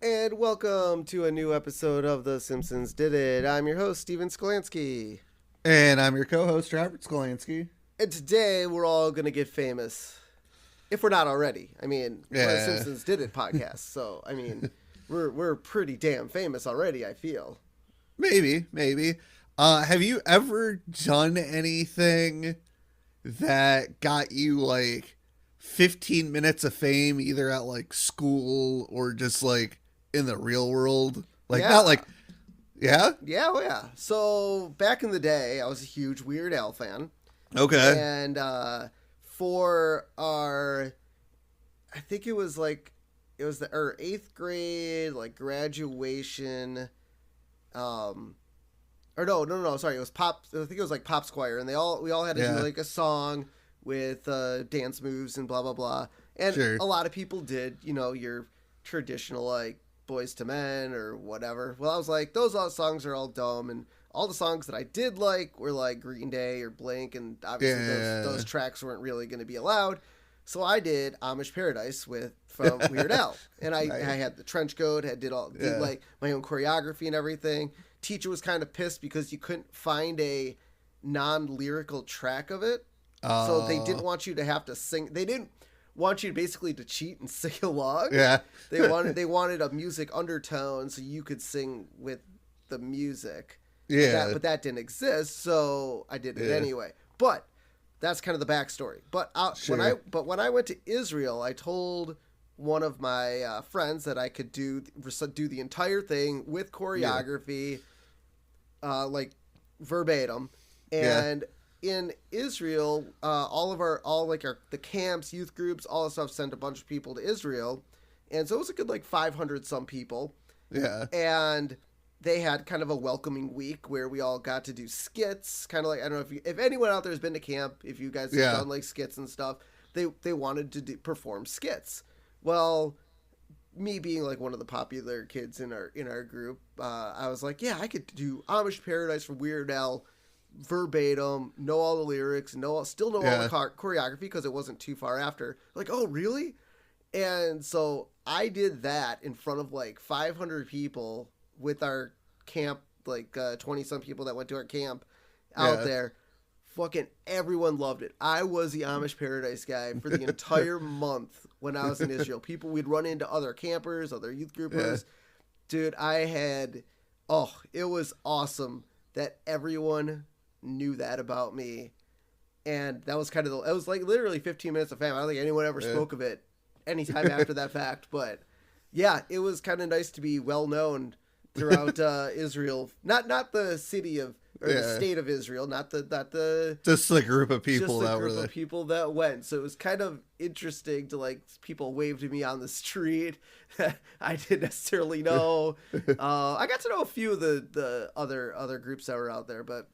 And welcome to a new episode of The Simpsons Did It. I'm your host, Steven Skolansky. And I'm your co-host, Robert Skolansky. And today we're all going to get famous. If we're not already. I mean, we're a Simpsons Did It podcast. So, I mean, we're pretty damn famous already, I feel. Maybe. Have you ever done anything that got you, like, 15 minutes of fame, either at, like, school or just, like, in the real world? Like, not like... Yeah? Yeah. So, back in the day, I was a huge Weird Al fan. Okay. And for our... I think it was our 8th grade, like, graduation... Or no, sorry, it was Pop... I think it was, like, Pop Squire, and we all had to do, like, a song with dance moves and blah, blah, blah. And a lot of people did, you know, your traditional, like, Boys to Men or whatever. Well, I was like, those songs are all dumb, and all the songs that I did like were like Green Day or Blink, and obviously those tracks weren't really going to be allowed. So I did Amish Paradise from Weird Al, and I had the trench coat, did like my own choreography and everything. Teacher was kind of pissed because you couldn't find a non-lyrical track of it, so they didn't want you to have to sing. They didn't want you basically to cheat and sing along. Yeah. They wanted a music undertone so you could sing with the music. Yeah. But that didn't exist, so I did it anyway. But that's kind of the backstory. But when I went to Israel, I told one of my friends that I could do the entire thing with choreography, like verbatim, and in Israel, the camps, youth groups, all the stuff sent a bunch of people to Israel. And so it was a good, like, 500 some people. Yeah. And they had kind of a welcoming week where we all got to do skits, kind of like, I don't know if anyone out there has been to camp, if you guys have done like skits and stuff, they wanted to perform skits. Well, me being like one of the popular kids in our group, I was like, yeah, I could do Amish Paradise for Weird Al verbatim, know all the lyrics, still know all the choreography because it wasn't too far after. Like, oh, really? And so I did that in front of like 500 people with our camp, like 20 some people that went to our camp out there. Fucking everyone loved it. I was the Amish Paradise guy for the entire month when I was in Israel. We'd run into other campers, other youth groupers. Dude, it was awesome that everyone knew that about me. And that was it was like literally 15 minutes of fame. I don't think anyone ever spoke of it anytime after that fact. But yeah, it was kind of nice to be well known throughout Israel. Not the city of, or the state of Israel, not the just the group of people people that went. So it was kind of interesting to, like, people waved to me on the street. I didn't necessarily know. I got to know a few of the other groups that were out there, but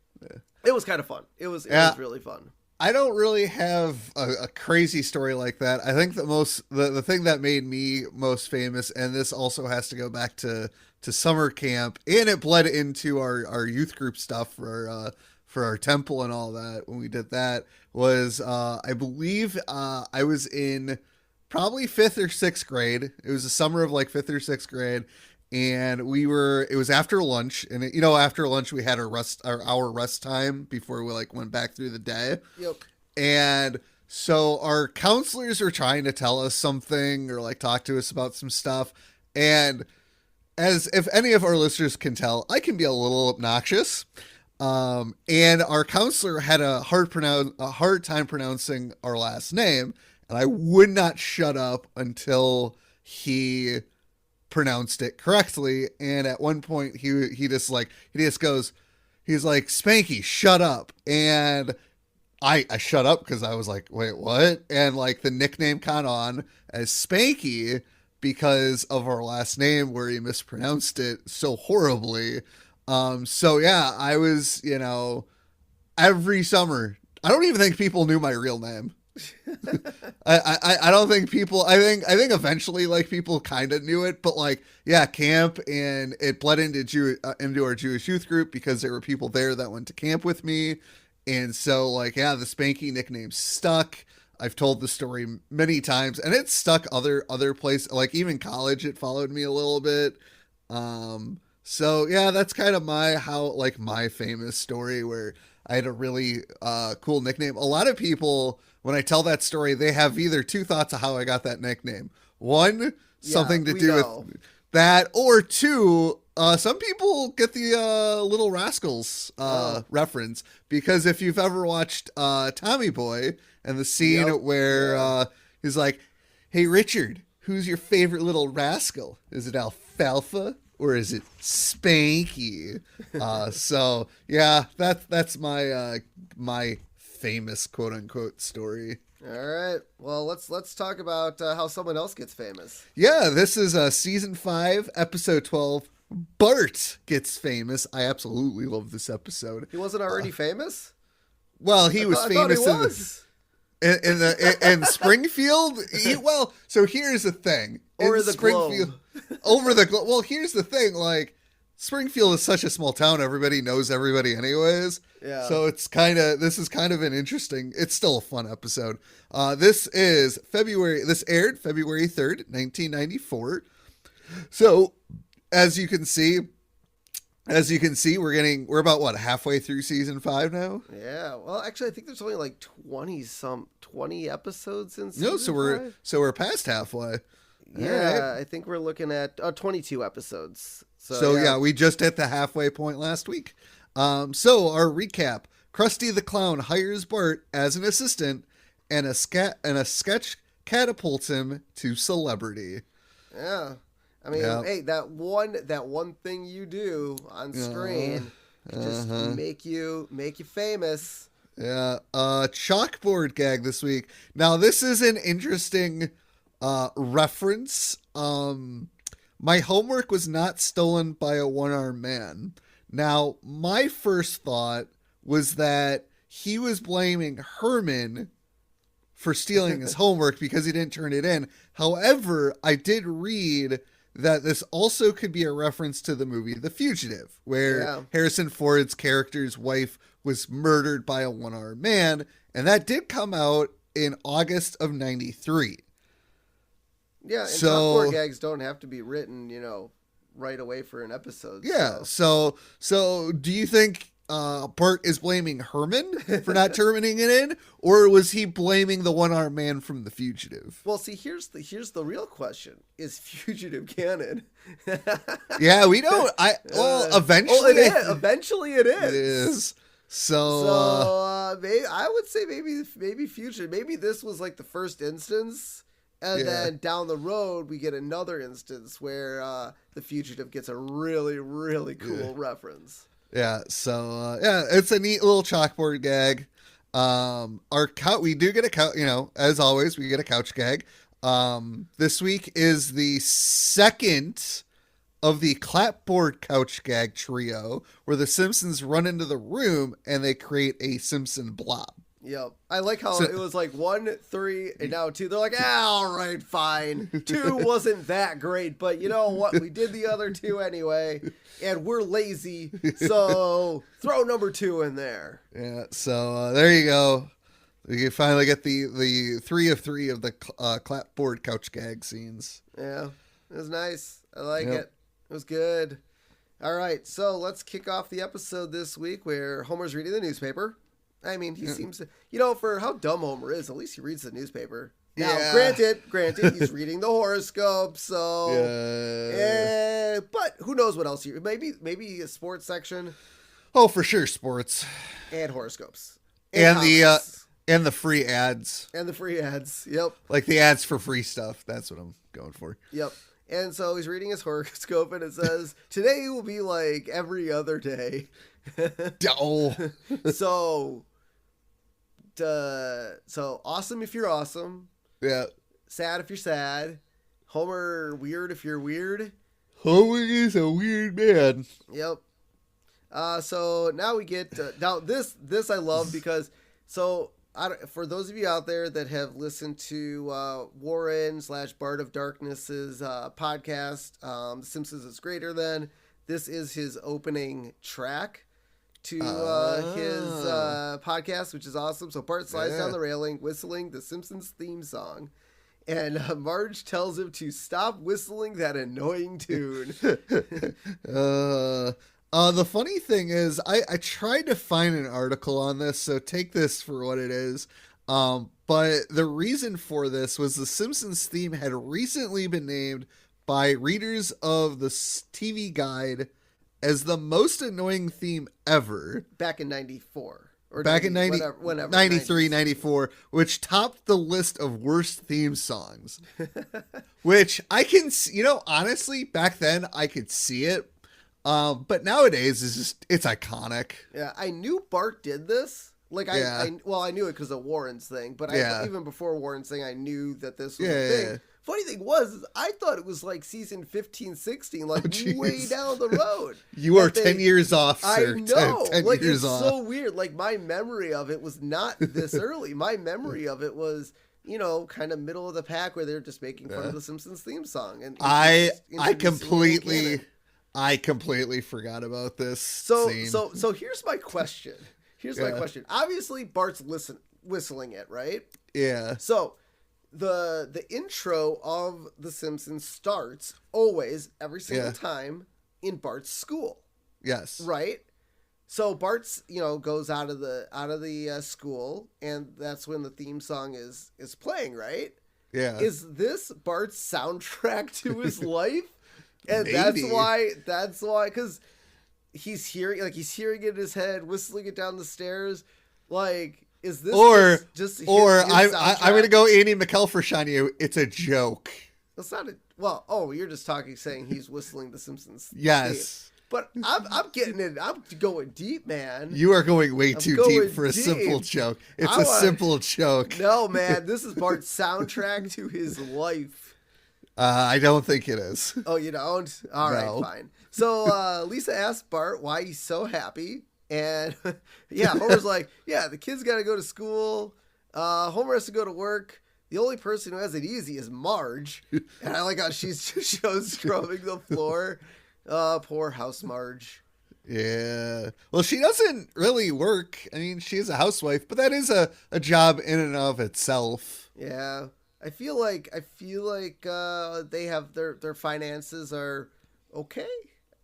it was kind of fun. It was really fun. I don't really have a crazy story like that. I think the thing that made me most famous, and this also has to go back to summer camp, and it bled into our youth group stuff for our temple and all that. When we did that was, I believe, I was in probably 5th or 6th grade. It was the summer of like 5th or 6th grade. And it was after lunch, and after lunch we had our hour rest time before we like went back through the day. Yep. And so our counselors were trying to tell us something or like talk to us about some stuff. And as if any of our listeners can tell, I can be a little obnoxious. And our counselor had a hard time pronouncing our last name, and I would not shut up until he pronounced it correctly. And at one point he just goes, he's like, Spanky, shut up. And I shut up because I was like, wait, what? And like the nickname caught on as Spanky because of our last name where he mispronounced it so horribly. So yeah, I was, every summer, I don't even think people knew my real name. I don't think people, I think eventually like people kind of knew it, but like, yeah, camp, and it bled into our Jewish youth group because there were people there that went to camp with me. And so like, yeah, the Spanky nickname stuck. I've told the story many times, and it's stuck other places. Like even college, it followed me a little bit. So yeah, that's kind of my famous story where I had a really cool nickname. A lot of people, when I tell that story, they have either two thoughts of how I got that nickname. One, something to do with that, or two, some people get the Little Rascals reference, because if you've ever watched Tommy Boy and the scene where he's like, "Hey Richard, who's your favorite little rascal? Is it Alfalfa or is it Spanky?" So yeah, that's my my famous quote unquote story. All right. Well, let's talk about how someone else gets famous. Yeah, this is season 5, episode 12. Bart Gets Famous. I absolutely love this episode. He wasn't already famous? Well, he was famous in Springfield. So here's the thing. Or the Springfield. Over the globe. Well, here's the thing. Like, Springfield is such a small town. Everybody knows everybody anyways. Yeah. So this is kind of an interesting, it's still a fun episode. This aired February 3rd, 1994. So as you can see, we're about halfway through season 5 now. Yeah. Well, actually, I think there's only like 20 episodes in season 5. So we're past halfway. Yeah, right. I think we're looking at 22 episodes. So yeah, we just hit the halfway point last week. So our recap: Krusty the Clown hires Bart as an assistant, and a sketch catapults him to celebrity. Yeah. I mean, hey, that one thing you do on screen just make you famous. Yeah. Chalkboard gag this week. Now, this is an interesting reference. My homework was not stolen by a one-armed man. Now, my first thought was that he was blaming Herman for stealing his homework because he didn't turn it in. However, I did read that this also could be a reference to the movie The Fugitive, where Harrison Ford's character's wife was murdered by a one-armed man, and that did come out in August of 93. Yeah, and chalkboard gags don't have to be written, right away for an episode. Yeah, so do you think Bart is blaming Herman for not turning it in, or was he blaming the one-armed man from The Fugitive? Well, see, here's the real question: is Fugitive canon? Yeah, we don't. Eventually, eventually it is. It is. So I would say maybe Fugitive. Maybe this was like the first instance. And then down the road, we get another instance where The Fugitive gets a really, really cool reference. Yeah, so it's a neat little chalkboard gag. We do get a couch, as always, we get a couch gag. This week is the second of the clapboard couch gag trio, where the Simpsons run into the room and they create a Simpson blob. Yep. I like how it was like 1, 3, and now 2. They're like, all right, fine. 2 wasn't that great, but you know what? We did the other 2 anyway, and we're lazy, so throw number 2 in there. Yeah, so there you go. We can finally get the 3 of 3 of the clapboard couch gag scenes. Yeah, it was nice. I like it. It was good. All right, so let's kick off the episode this week where Homer's reading the newspaper. I mean, he seems to, for how dumb Homer is, at least he reads the newspaper. Now, granted, he's reading the horoscope, so, but who knows what else maybe a sports section. Oh, for sure, sports. And horoscopes. And the free ads. And the free ads, yep. Like the ads for free stuff, that's what I'm going for. Yep. And so he's reading his horoscope, and it says, today will be like every other day. So awesome if you're awesome. Yeah. Sad if you're sad. Homer weird if you're weird. Homer is a weird man. Yep. So now we get now this I love because for those of you out there that have listened to Warren / Bart of Darkness's podcast, The Simpsons is Greater Than. This is his opening track to his podcast, which is awesome. So Bart slides down the railing, whistling the Simpsons theme song. And Marge tells him to stop whistling that annoying tune. The funny thing is, I tried to find an article on this, so take this for what it is. But the reason for this was the Simpsons theme had recently been named by readers of the TV Guide as the most annoying theme ever. Back in 94. Or back in 90, whenever, 93, 94, which topped the list of worst theme songs. Which I can, honestly, back then I could see it. But nowadays it's iconic. Yeah, I knew Bart did this. Like I knew it because of Warren's thing, but even before Warren's thing, I knew that this was a thing. Yeah. Funny thing was, I thought it was like season 15, 16, like way down the road. You are 10 years off, sir. I know. 10 like, years it's off. so weird. Like, my memory of it was not this early. My memory of it was, kind of middle of the pack where they're just making fun of the Simpsons theme song. And I completely forgot about this scene. So here's my question. My question. Obviously, Bart's whistling it, right? Yeah. So the intro of The Simpsons starts always every single time in Bart's school. Yes. Right? So Bart's, goes out of the school, and that's when the theme song is playing, right? Yeah. Is this Bart's soundtrack to his life? And Maybe. that's why, because he's hearing it in his head, whistling it down the stairs. Like, is this just his I'm going to go Andy McElfresh on you. It's a joke. That's not you're just saying he's whistling the Simpsons. Yes. Theme. But I'm getting it. I'm going deep, man. You are going way too deep for a simple joke. It's a simple joke. No, man. This is Bart's soundtrack to his life. I don't think it is. Oh, you don't? All right, fine. So Lisa asked Bart why he's so happy. And Homer's like, the kids got to go to school. Homer has to go to work. The only person who has it easy is Marge. And I like how she's just scrubbing the floor. Poor house Marge. Yeah. Well, she doesn't really work. I mean, she is a housewife, but that is a job in and of itself. Yeah. I feel like they have their finances are okay.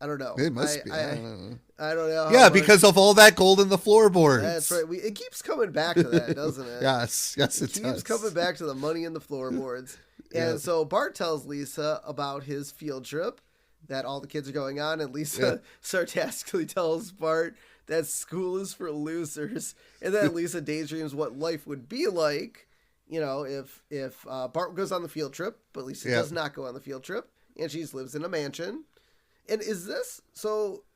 I don't know. It must be. I don't know. Yeah, because of all that gold in the floorboards. That's right. It keeps coming back to that, doesn't it? Yes, it does. It keeps coming back to the money in the floorboards. And so Bart tells Lisa about his field trip that all the kids are going on, and Lisa sarcastically tells Bart that school is for losers, and then Lisa daydreams what life would be like, if Bart goes on the field trip, but Lisa does not go on the field trip, and she lives in a mansion. And is this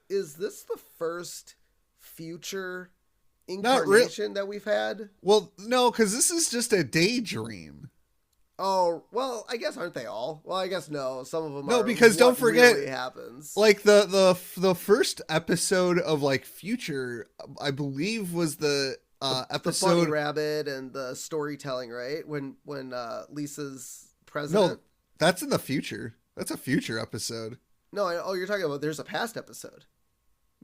the first future incarnation that we've had? Well, no, because this is just a daydream. Oh, well, I guess aren't they all? Well, I guess no. Some of them no, are. Because don't forget, really happens. Like the first episode of like Future, I believe was the episode the Bunny Rabbit and the storytelling, right? When Lisa's president. No, that's in the future. That's a future episode. No, you're talking about there's a past episode.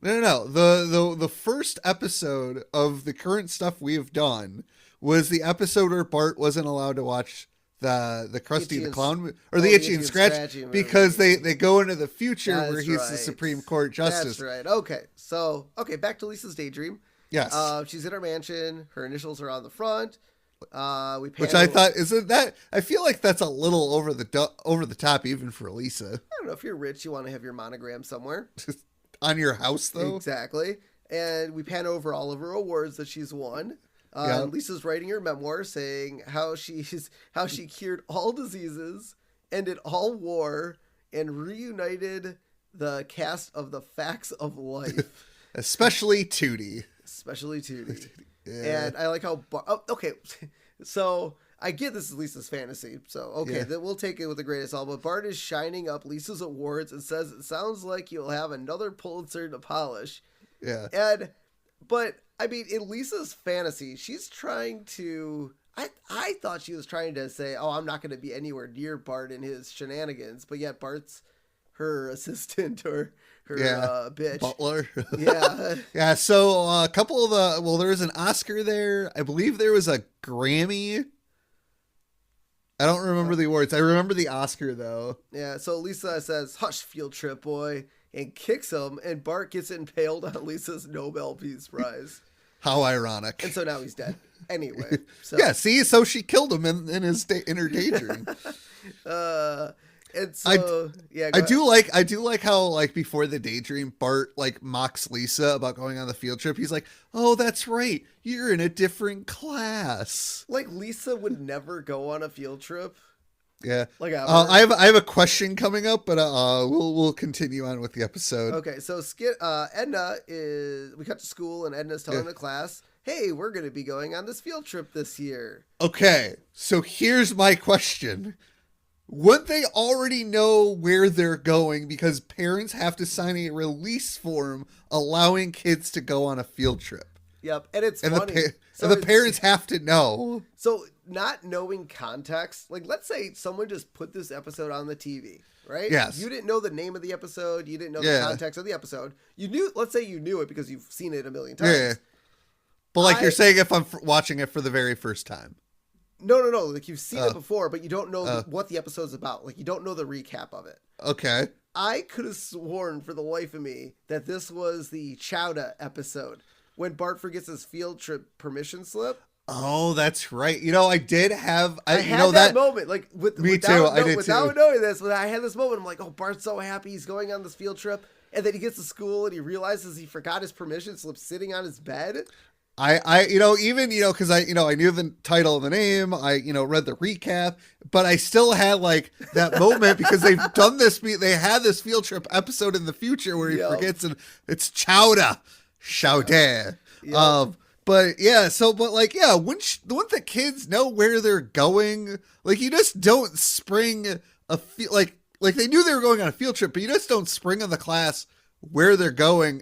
No. The first episode of the current stuff we've done was the episode where Bart wasn't allowed to watch the Krusty the Clown or the Itchy and Scratchy because they go into the future where he's the Supreme Court Justice. That's right. Okay. Back to Lisa's daydream. Yes. She's in her mansion. Her initials are on the front. Which I thought isn't that? I feel like that's a little over the top even for Lisa. I don't know, if you're rich, you want to have your monogram somewhere on your house, though. Exactly. And we pan over all of her awards that she's won. Lisa's writing her memoir saying how she cured all diseases, ended all war, and reunited the cast of The Facts of Life. Especially Tootie. Yeah. And I like how so I get this is Lisa's fantasy, so that we'll take it with the greatest all, but Bart is shining up Lisa's awards and says it sounds like you'll have another Pulitzer to polish. But I mean, in Lisa's fantasy, she's trying to I thought she was trying to say, I'm not going to be anywhere near Bart and his shenanigans, but yet Bart's her assistant or her bitch. Butler. Yeah. Yeah, so a couple of there was an Oscar there. I believe there was a Grammy. I don't remember the awards. I remember the Oscar, though. Yeah, so Lisa says, "Hush, field trip boy," and kicks him, and Bart gets impaled on Lisa's Nobel Peace Prize. How ironic. And so now he's dead. Anyway. So. Yeah, see? So she killed him in her daydream. And so, I do like how, like, before the daydream, Bart, like, mocks Lisa about going on the field trip. He's like, "Oh, that's right. You're in a different class." Like, Lisa would never go on a field trip. Yeah. Like, ever. I have a question coming up, but we'll continue on with the episode. Okay, so Edna we cut to school, and Edna's telling the class, "Hey, we're going to be going on this field trip this year." Okay, so here's my question. Wouldn't they already know where they're going because parents have to sign a release form allowing kids to go on a field trip? Yep, and it's funny. The parents have to know. So not knowing context, like let's say someone just put this episode on the TV, right? Yes. You didn't know the name of the episode. You didn't know the context of the episode. Let's say you knew it because you've seen it a million times. Yeah. But like you're saying if I'm watching it for the very first time. No. Like you've seen it before, but you don't know what the episode's about. Like you don't know the recap of it. Okay. I could have sworn for the life of me that this was the Chowda episode when Bart forgets his field trip permission slip. Oh, that's right. You know, I did have. I had that moment, like me too. I did without too. knowing this. When I had this moment, I'm like, "Oh, Bart's so happy he's going on this field trip," and then he gets to school and he realizes he forgot his permission slip sitting on his bed. Because I knew the title and the name, I read the recap, but I still had like that moment because they've done this. They had this field trip episode in the future where he forgets, and it's Chowda. But yeah, wouldn't the kids know where they're going? Like you just don't spring like they knew they were going on a field trip, but you just don't spring on the class where they're going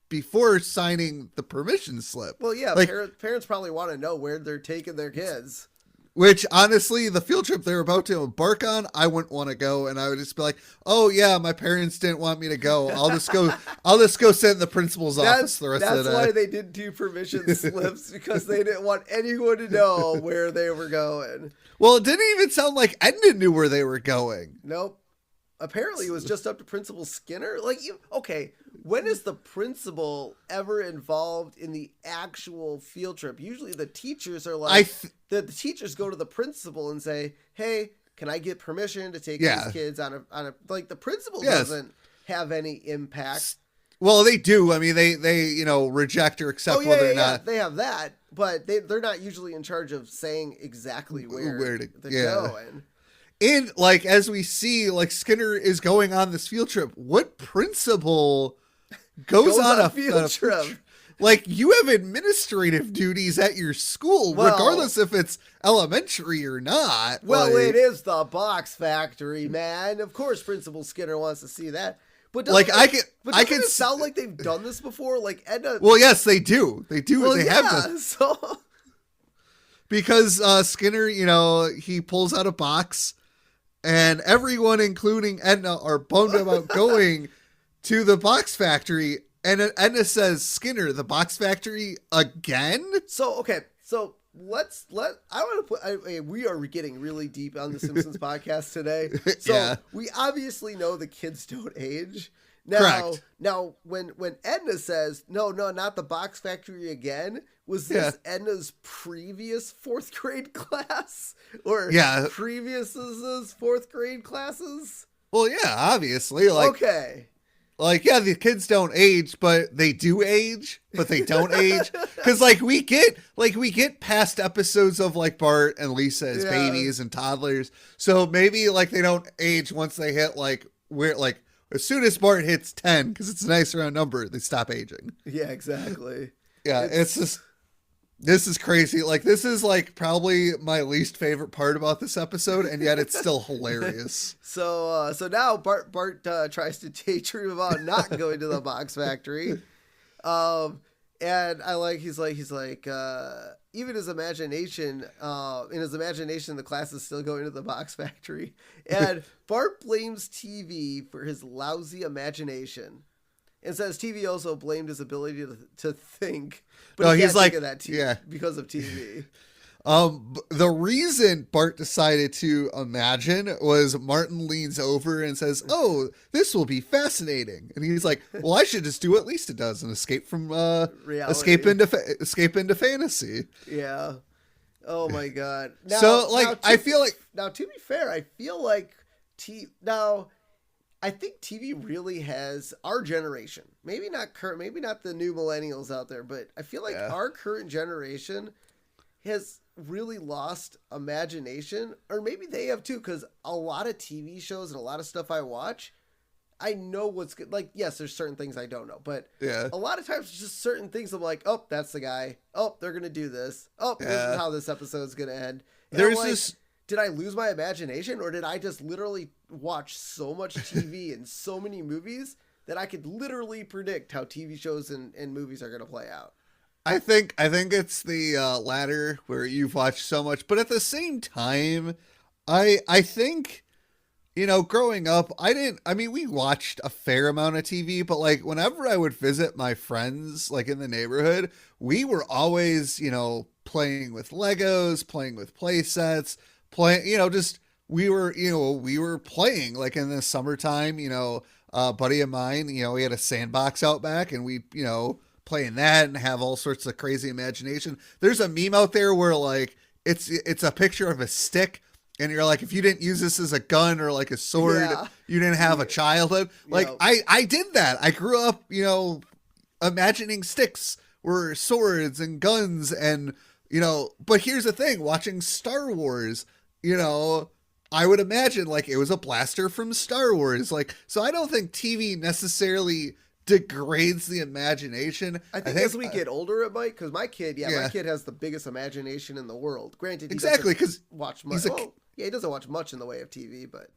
before signing the permission slip. Well, yeah, like, parents probably want to know where they're taking their kids. Which, honestly, the field trip they're about to embark on, I wouldn't want to go, and I would just be like, "Oh yeah, my parents didn't want me to go. I'll just go sit in the principal's office the rest of the day." That's why they didn't do permission slips, because they didn't want anyone to know where they were going. Well, it didn't even sound like Edna knew where they were going. Nope. Apparently, it was just up to Principal Skinner. When is the principal ever involved in the actual field trip? Usually the teachers are like, the teachers go to the principal and say, "Hey, can I get permission to take these kids on a like the principal doesn't have any impact." Well, they do. I mean, they reject or accept whether or not. They have that, but they're not usually in charge of saying exactly where they're going. And like as we see, like Skinner is going on this field trip. What principal goes on a field trip? Like you have administrative duties at your school, regardless if it's elementary or not. Well, it is the box factory, man. Of course, Principal Skinner wants to see that. But I can sound like they've done this before. Like Edna. Well, yes, they do. They do. Well, they have done. So because Skinner, he pulls out a box. And everyone, including Edna, are bummed about going to the box factory. And Edna says, "Skinner, the box factory again?" So, okay. So we are getting really deep on the Simpsons podcast today. So we obviously know the kids don't age. Correct. Now, when Edna says, no, not the box factory again, was this Edna's previous fourth grade class? Or previous fourth grade classes? Well, yeah, obviously. Okay. The kids don't age, but they do age, but they don't age. Because, we get past episodes of, Bart and Lisa as babies and toddlers. So maybe, they don't age once they hit, as soon as Bart hits 10, because it's a nice round number, they stop aging. Yeah, exactly. Yeah, it's just, this is crazy. This is probably my least favorite part about this episode, and yet it's still hilarious. So now Bart tries to daydream about not going to the box factory. And I he's like, even his imagination, the class is still going to the box factory. And Bart blames TV for his lousy imagination. And says TV also blamed his ability to think. But he's like, think of that because of TV. The reason Bart decided to imagine was Martin leans over and says, "Oh, this will be fascinating." And he's like, "Well, I should just do what Lisa does and escape from reality. escape into fantasy." Yeah. Oh my God. Now, I feel like now, to be fair, I feel like I think TV really has our generation, maybe not the new millennials out there, but I feel like our current generation has really lost imagination, or maybe they have too, because a lot of TV shows and a lot of stuff I watch, I know what's good. Like, yes, there's certain things I don't know, but a lot of times just certain things I'm like, oh, that's the guy. Oh, they're going to do this. Oh, this is how this episode's going to end. And there's this... Did I lose my imagination, or did I just literally watch so much TV and so many movies that I could literally predict how TV shows and movies are going to play out? I think it's the latter, where you've watched so much, but at the same time, I think, growing up, we watched a fair amount of TV, but like whenever I would visit my friends, like in the neighborhood, we were always, playing with Legos, playing with play sets, we were playing like in the summertime, a buddy of mine, we had a sandbox out back, and we, play in that and have all sorts of crazy imagination. There's a meme out there where like it's a picture of a stick, and you're like, if you didn't use this as a gun or like a sword, you didn't have a childhood. Like I did that. I grew up, imagining sticks were swords and guns, and but here's the thing, watching Star Wars, I would imagine like it was a blaster from Star Wars. Like, so I don't think TV necessarily degrades the imagination. I think as we get older, it might, because my kid has the biggest imagination in the world. Granted, he doesn't watch much. He doesn't watch much in the way of TV, but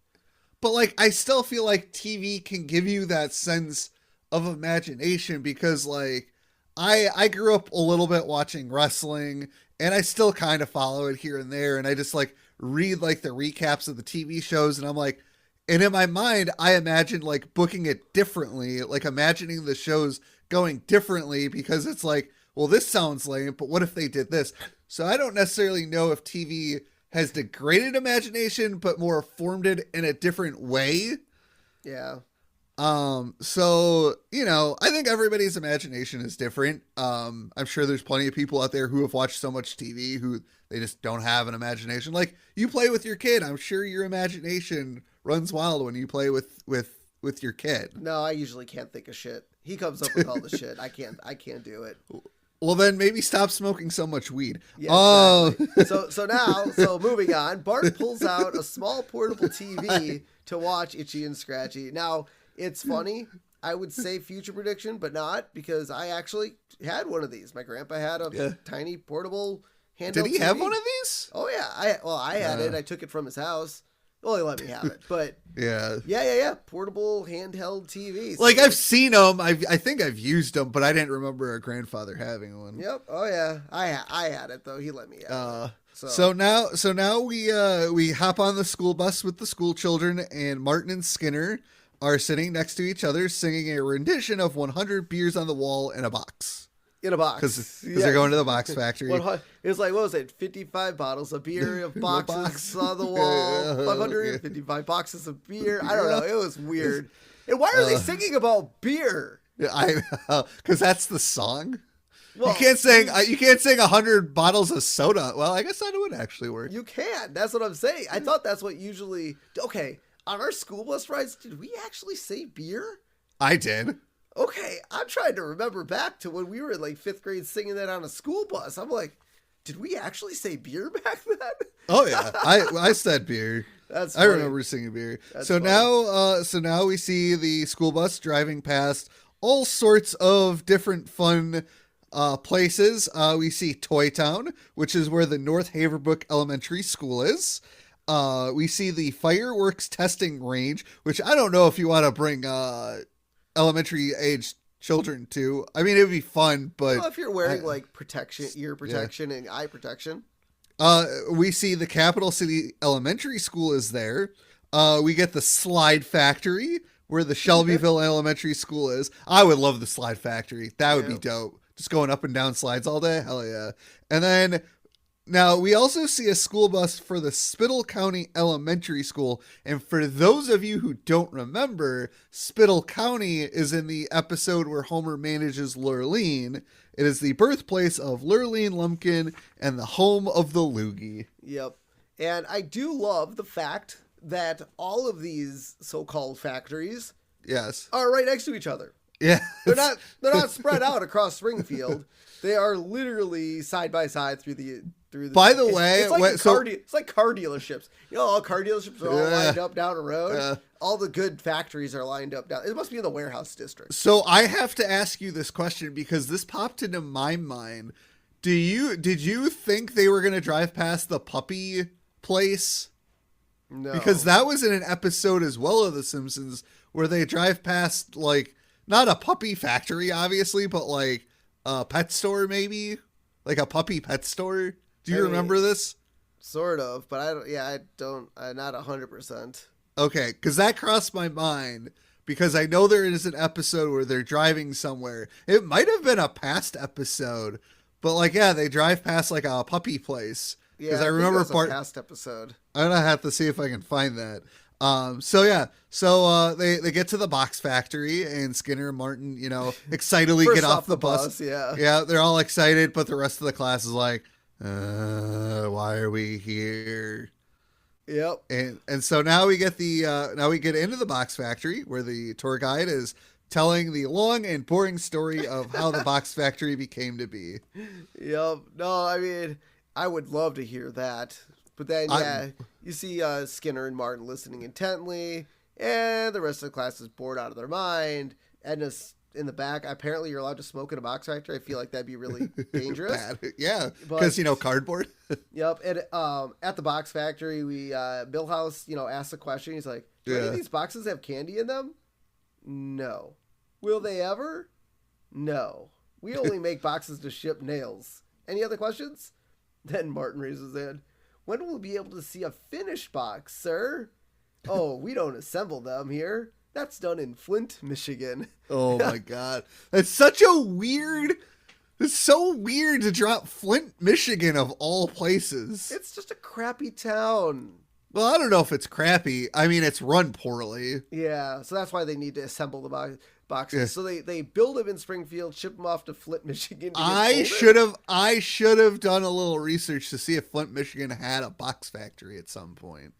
like I still feel like TV can give you that sense of imagination, because like I grew up a little bit watching wrestling, and I still kind of follow it here and there, and I just like read like the recaps of the TV shows, and I'm like, and in my mind, I imagined like booking it differently, like imagining the shows going differently, because it's like, well, this sounds lame, but what if they did this? So I don't necessarily know if TV has degraded imagination, but more formed it in a different way. Yeah. So, I think everybody's imagination is different. I'm sure there's plenty of people out there who have watched so much TV who they just don't have an imagination. Like, you play with your kid, I'm sure your imagination runs wild when you play with your kid. No, I usually can't think of shit. He comes up with all the shit. I can't do it. Well, then maybe stop smoking so much weed. Yeah, exactly. So moving on, Bart pulls out a small portable TV to watch Itchy and Scratchy. Now, it's funny. I would say future prediction, but not, because I actually had one of these. My grandpa had a tiny portable handheld Did he TV. have one of these? Oh, yeah. I had it. I took it from his house. Well, he let me have it, but yeah. Portable handheld TVs. Like, I've seen them. I think I've used them, but I didn't remember a grandfather having one. Yep. Oh yeah. I had it though. He let me have it. So now we hop on the school bus with the school children, and Martin and Skinner are sitting next to each other singing a rendition of 100 Beers on the Wall in a Box. In a box. Because they're going to the box factory. It was like, what was it? 55 bottles of beer, of boxes on the wall, 555 boxes of beer. I don't know. It was weird. And why are they singing about beer? Because that's the song. Well, you can't sing 100 bottles of soda. Well, I guess that would actually work. You can. That's what I'm saying. I thought that's what usually... Okay, on our school bus rides, did we actually say beer? I did. Okay, I'm trying to remember back to when we were in like 5th grade singing that on a school bus. I'm like, did we actually say beer back then? Oh yeah, I said beer. That's funny. I remember singing beer. That's so funny. now we see the school bus driving past all sorts of different fun places. We see Toy Town, which is where the North Haverbrook Elementary School is. We see the fireworks testing range, which I don't know if you want to bring elementary age children too. I mean, it would be fun, but if you're wearing like protection, ear protection, and eye protection. We see the Capital City Elementary School is there. We get the Slide Factory where the Shelbyville Elementary School is. I would love the Slide Factory. That would be dope. Just going up and down slides all day. Hell yeah. And then now we also see a school bus for the Spittle County Elementary School. And for those of you who don't remember, Spittle County is in the episode where Homer manages Lurleen. It is the birthplace of Lurleen Lumpkin and the home of the Loogie. Yep. And I do love the fact that all of these so-called factories are right next to each other. Yeah. They're not spread out across Springfield. They are literally side by side through the By the way, it's like car dealerships. All car dealerships are all lined up down a road. All the good factories are lined up down. It must be in the warehouse district. So I have to ask you this question because this popped into my mind. Did you think they were going to drive past the puppy place? No. Because that was in an episode as well of The Simpsons where they drive past, like, not a puppy factory, obviously, but like a pet store, maybe like a puppy pet store. Do you remember this? Sort of, but I'm not 100%. Okay. Cause that crossed my mind because I know there is an episode where they're driving somewhere. It might've been a past episode, but like, yeah, they drive past like a puppy place. Yeah. I remember a past episode. I'm gonna have to see if I can find that. So they get to the box factory and Skinner and Martin, excitedly get off the bus. Yeah, they're all excited, but the rest of the class is like, why are we here? Yep. And so now we get into the box factory where the tour guide is telling the long and boring story of how the box factory became to be. Yep. No, I mean, I would love to hear that. But then, you see Skinner and Martin listening intently, and the rest of the class is bored out of their mind. Edna's in the back. Apparently, you're allowed to smoke in a box factory. I feel like that'd be really dangerous. Bad. Yeah, because, cardboard. Yep. And at the box factory, Millhouse, asks a question. He's like, do any of these boxes have candy in them? No. Will they ever? No. We only make boxes to ship nails. Any other questions? Then Martin raises his hand. When will we be able to see a finished box, sir? Oh, we don't assemble them here. That's done in Flint, Michigan. Oh my God. That's such a weird... It's so weird to drop Flint, Michigan of all places. It's just a crappy town. Well, I don't know if it's crappy. I mean, it's run poorly. Yeah, so that's why they need to assemble the boxes. Yeah. So they build them in Springfield, ship them off to Flint, Michigan. I should have done a little research to see if Flint, Michigan had a box factory at some point.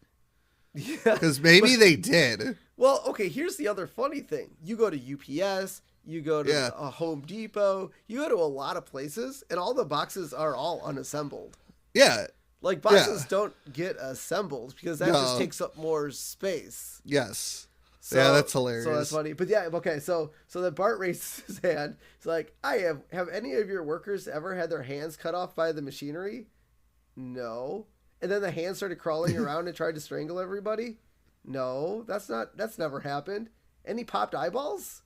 Yeah, because maybe they did. Well, okay. Here's the other funny thing: you go to UPS, you go to a Home Depot, you go to a lot of places, and all the boxes are all unassembled. Yeah. Like, boxes don't get assembled because that just takes up more space. Yes. So, yeah, that's hilarious. So that's funny. But yeah, okay, so then Bart raises his hand. He's like, have any of your workers ever had their hands cut off by the machinery? No. And then the hands started crawling around and tried to strangle everybody? No, that's never happened. Any popped eyeballs?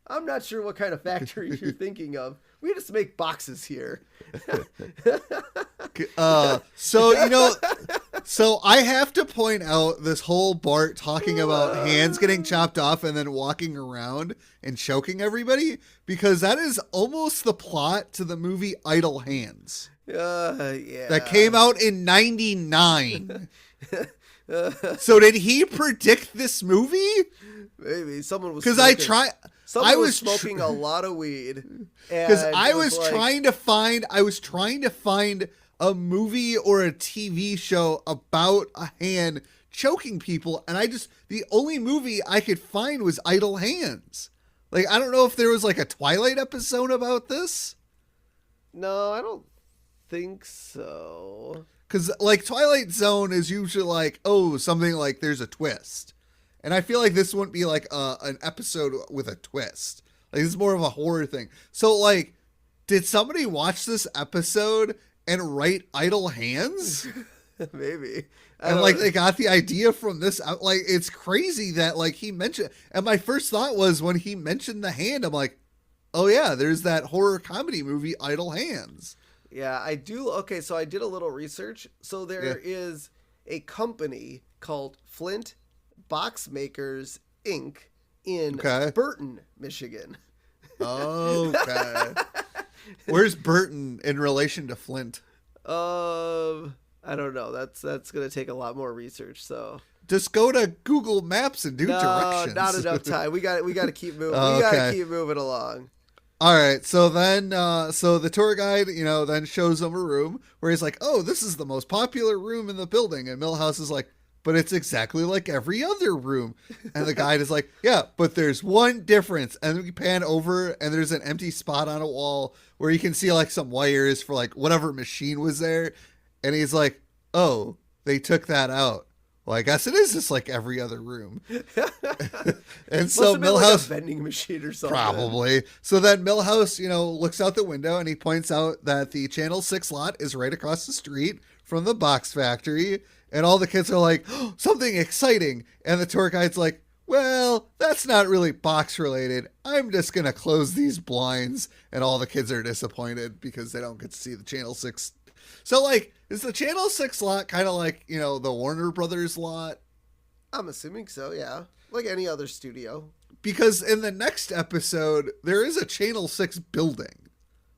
I'm not sure what kind of factory you're thinking of. We just make boxes here. So I have to point out this whole Bart talking about hands getting chopped off and then walking around and choking everybody, because that is almost the plot to the movie Idle Hands. Yeah. That came out in 1999. So did he predict this movie? Maybe someone was. Because I was smoking a lot of weed. Because I was trying to find a movie or a TV show about a hand choking people, and the only movie I could find was Idle Hands. Like, I don't know if there was like a Twilight episode about this. No, I don't think so. Because like Twilight Zone is usually like, oh, something like there's a twist. And I feel like this wouldn't be like an episode with a twist. Like, this is more of a horror thing. So like, did somebody watch this episode and write Idle Hands? Maybe. And like they got the idea from this. Like, it's crazy that like he mentioned. And my first thought was when he mentioned the hand, I'm like, Oh yeah, there's that horror comedy movie Idle Hands. Yeah, I do. Okay, so I did a little research. So there is a company called Flint Box Makers Inc. in Burton, Michigan. Okay. Where's Burton in relation to Flint? I don't know. That's gonna take a lot more research. So just go to Google Maps and do directions. Not enough time. We got to keep moving. We gotta keep moving along. All right, so then, so the tour guide, then shows them a room where he's like, "Oh, this is the most popular room in the building," and Milhouse is like, "But it's exactly like every other room," and the guide is like, "Yeah, but there's one difference," and we pan over, and there's an empty spot on a wall where you can see like some wires for like whatever machine was there, and he's like, "Oh, they took that out. Well, I guess it is just like every other room." And so Milhouse, like a vending machine or something. Probably. So then Milhouse, looks out the window and he points out that the Channel 6 lot is right across the street from the box factory. And all the kids are like, "Oh, something exciting." And the tour guide's like, "Well, that's not really box related. I'm just going to close these blinds." And all the kids are disappointed because they don't get to see the Channel 6. So, like, is the Channel 6 lot kind of like, the Warner Brothers lot? I'm assuming so, yeah. Like any other studio. Because in the next episode, there is a Channel 6 building.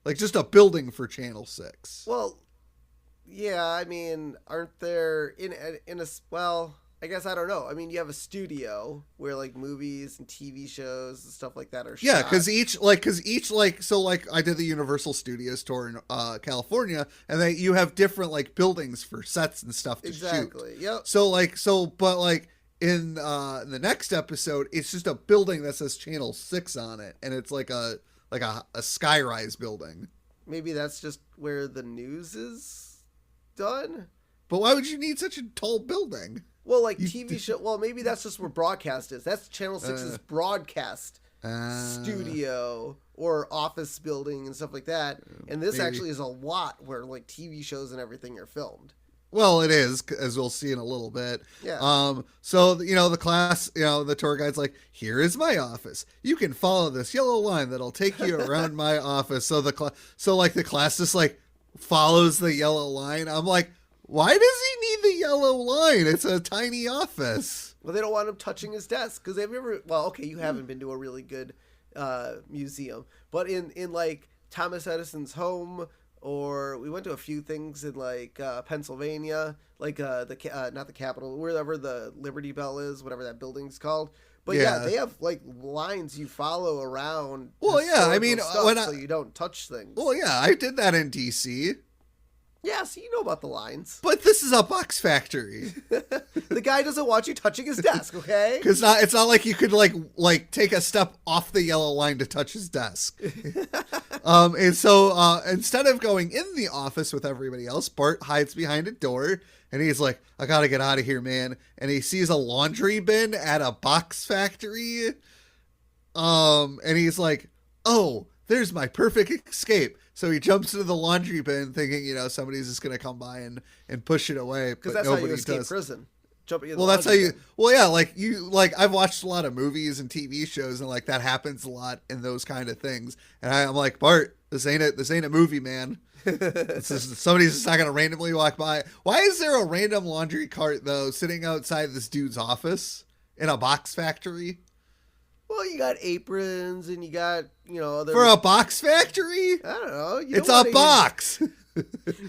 Like, just a building for Channel 6. Well, yeah, I mean, aren't there well, I guess I don't know. I mean, you have a studio where like movies and TV shows and stuff like that are shot. Yeah, because each so like I did the Universal Studios tour in California, and you have different like buildings for sets and stuff to shoot. Exactly. Yep. But in the next episode, it's just a building that says Channel 6 on it, and it's like a skyrise building. Maybe that's just where the news is done. But why would you need such a tall building? Well, like TV show. Well, maybe that's just where broadcast is. That's Channel 6's broadcast studio or office building and stuff like that. And this actually is a lot where like TV shows and everything are filmed. Well, it is, as we'll see in a little bit. Yeah. So, the class, the tour guide's like, "Here is my office. You can follow this yellow line that'll take you around my office." So the class just like follows the yellow line. I'm like, why does he need the yellow line? It's a tiny office. Well, they don't want him touching his desk because have you ever? Well, okay, you haven't been to a really good museum, but in like Thomas Edison's home, or we went to a few things in like Pennsylvania, like not the Capitol, wherever the Liberty Bell is, whatever that building's called. But yeah, they have like lines you follow around. Well, yeah, I mean, so you don't touch things. Well, yeah, I did that in DC. Yeah, so you know about the lines. But this is a box factory. The guy doesn't want you touching his desk, okay? Because it's not like you could like take a step off the yellow line to touch his desk. And so instead of going in the office with everybody else, Bart hides behind a door and he's like, "I gotta get out of here, man." And he sees a laundry bin at a box factory. And he's like, "Oh, there's my perfect escape." So he jumps into the laundry bin thinking, somebody's just going to come by and push it away. Because that's how you escape prison. Jumping in the that's how you, bin. well, yeah, I've watched a lot of movies and TV shows and like that happens a lot in those kind of things. And I'm like, "Bart, this ain't a movie, man. Somebody's just not going to randomly walk by." Why is there a random laundry cart though, sitting outside this dude's office in a box factory? Well, you got aprons and you got, other... For a box factory? I don't know. It's a box.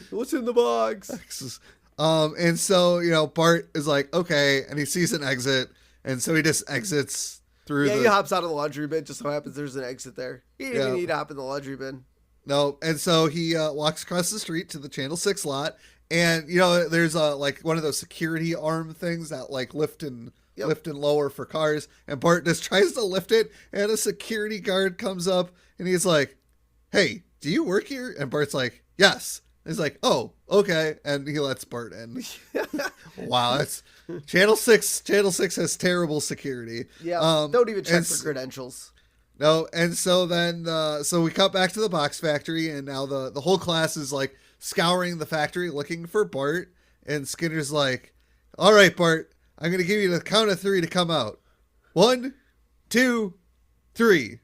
What's in the box? And so, Bart is like, "Okay," and he sees an exit, and so he just exits through he hops out of the laundry bin. Just so happens there's an exit there. He didn't even need to hop in the laundry bin. No, and so he walks across the street to the Channel 6 lot, and, there's like one of those security arm things that like lift and lower for cars, and Bart just tries to lift it, and a security guard comes up and he's like, "Hey, do you work here?" And Bart's like, "Yes." And he's like, "Oh, okay," and he lets Bart in. Wow, that's Channel 6 has terrible security. Yeah, don't even check for credentials. No, and so then so we cut back to the box factory, and now the whole class is like scouring the factory looking for Bart, and Skinner's like, "All right, Bart, I'm going to give you the count of 3 to come out. 1, 2, 3.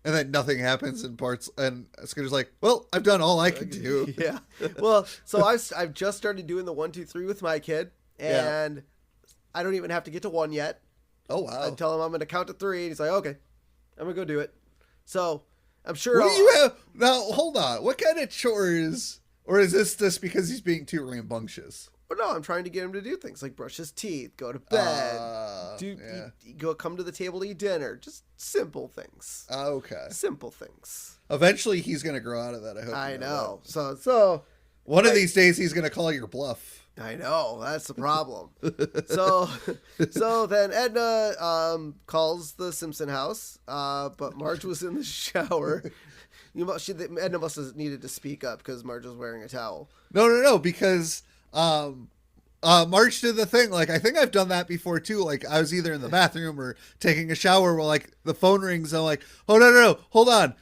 And then nothing happens, and Skinner's like, well, I've done all I can do. Yeah. Well, so I've just started doing the 1, 2, 3 with my kid, and I don't even have to get to 1 yet. Oh, wow. I tell him I'm going to count to 3, and he's like, okay, I'm going to go do it. So I'm sure. What do you have? Now, hold on. What kind of chores? Or is this just because he's being too rambunctious? Well, no, I'm trying to get him to do things like brush his teeth, go to bed, go come to the table to eat dinner. Just simple things. Okay. Simple things. Eventually, he's going to grow out of that. I know. So one of these days, he's going to call your bluff. I know. That's the problem. so then Edna calls the Simpson house, but Marge was in the shower. Edna must have needed to speak up because Marge was wearing a towel. No, because Marge did the thing. Like, I think I've done that before too. Like, I was either in the bathroom or taking a shower where like the phone rings. I'm like, oh no, hold on,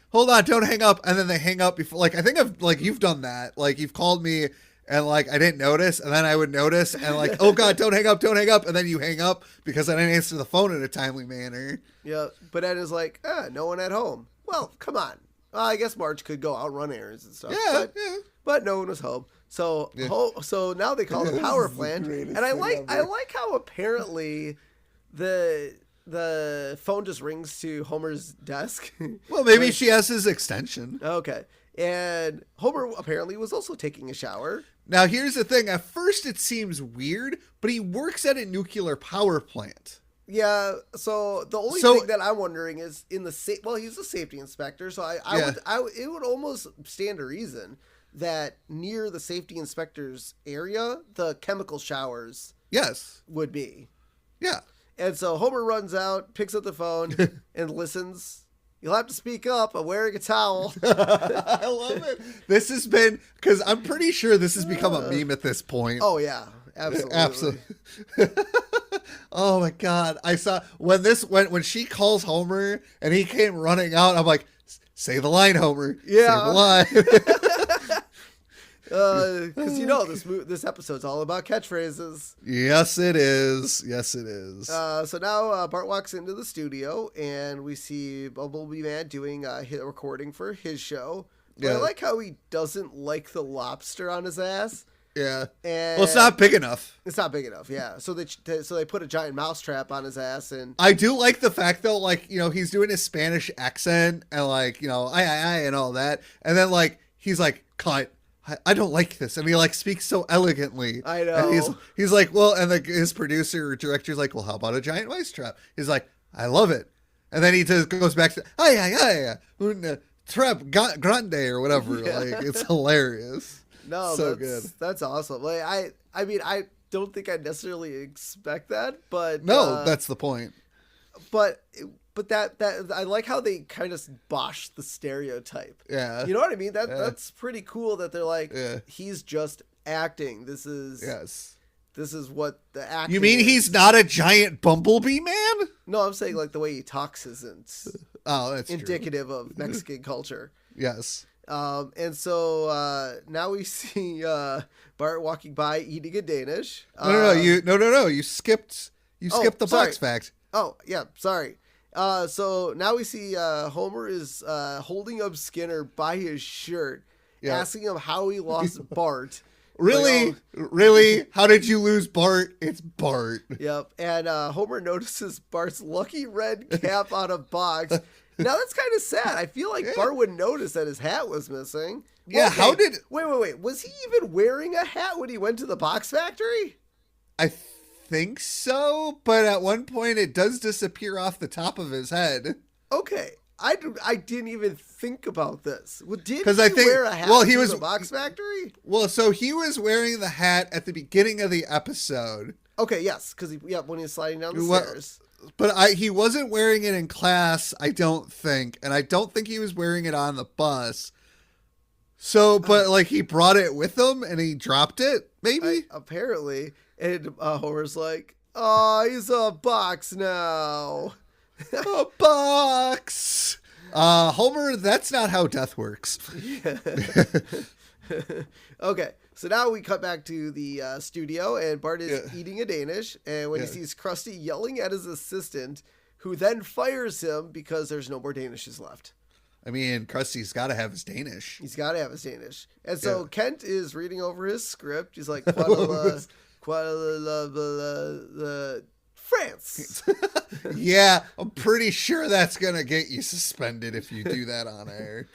don't hang up. And then they hang up before. Like, I think you've done that. Like, you've called me and like I didn't notice, and then I would notice and like, oh God, don't hang up, and then you hang up because I didn't answer the phone in a timely manner. Yeah, but Edna's like, no one at home. Well, come on. I guess Marge could go out run errands and stuff. Yeah, but no one was home. So so now they call the power plant, and I like how apparently the phone just rings to Homer's desk. Well, maybe she has his extension. Okay, and Homer apparently was also taking a shower. Now here's the thing: at first it seems weird, but he works at a nuclear power plant. Yeah, so the only thing that I'm wondering is in the he's a safety inspector, so it would almost stand to reason that near the safety inspector's area, the chemical showers would be. Yeah. And so Homer runs out, picks up the phone, and listens. You'll have to speak up. I'm wearing a towel. I love it. This has been, because I'm pretty sure this has become a meme at this point. Oh, yeah. Absolutely. Oh my God. I saw when she calls Homer and he came running out, I'm like, say the line, Homer. Yeah. Say the line. Because this episode's all about catchphrases. Yes, it is. So now Bart walks into the studio and we see Bumblebee Man doing a recording for his show. But I like how he doesn't like the lobster on his ass. Yeah. And it's not big enough. It's not big enough. Yeah. So they put a giant mousetrap on his ass, and I do like the fact though, like, he's doing his Spanish accent and like, I and all that, and then like he's like, cut. I don't like this, and he like speaks so elegantly. I know. And he's like, well, and his producer or director's like, well, how about a giant mousetrap? He's like, I love it, and then he just goes back to un trap grande or whatever. Yeah. Like, it's hilarious. No, so good. That's awesome. Like I mean, I don't think I necessarily expect that, but no, that's the point. But that I like how they kind of bosh the stereotype. Yeah, you know what I mean. That's pretty cool. That they're like, he's just acting. This is what the acting. You mean he's not a giant bumblebee man? No, I'm saying like the way he talks isn't. Oh, that's indicative of Mexican culture. Yes. And so now we see Bart walking by eating a Danish. No. You skipped the box fact. Oh yeah, sorry. So now we see Homer is holding up Skinner by his shirt, asking him how he lost Bart. Really? Really? How did you lose Bart? It's Bart. Yep. And Homer notices Bart's lucky red cap on a box. Now that's kind of sad. I feel like Bart would notice that his hat was missing. Yeah, how did... Wait. Was he even wearing a hat when he went to the box factory? I think so, but at one point it does disappear off the top of his head. Okay. I didn't even think about this. Well, did he wear a hat to the box factory? Well, so he was wearing the hat at the beginning of the episode. Okay, yes, because when he was sliding down the stairs. But he wasn't wearing it in class, I don't think. And I don't think he was wearing it on the bus. So, but like he brought it with him and he dropped it, maybe? Apparently. And Homer's like, oh, he's a box now. A box. Homer, that's not how death works. Yeah. Okay. So now we cut back to the studio, and Bart is eating a Danish, and when he sees Krusty yelling at his assistant, who then fires him because there's no more Danishes left. I mean, Krusty's got to have his Danish. He's got to have his Danish. And so Kent is reading over his script. He's like, France. Yeah, I'm pretty sure that's going to get you suspended if you do that on air.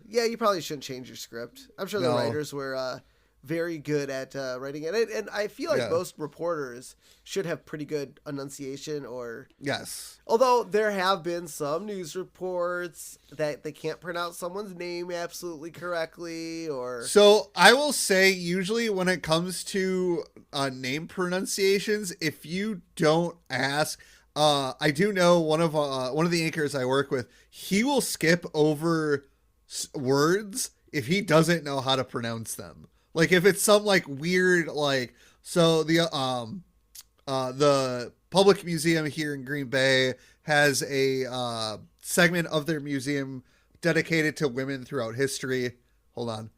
Yeah, you probably shouldn't change your script. I'm sure the writers were very good at writing it. And I feel like most reporters should have pretty good enunciation or... Yes. Although there have been some news reports that they can't pronounce someone's name absolutely correctly or... So I will say usually when it comes to name pronunciations, if you don't ask... I do know one of the anchors I work with, he will skip over words if he doesn't know how to pronounce them. Like if it's some like weird, like, so the Public Museum here in Green Bay has a segment of their museum dedicated to women throughout history. Hold on.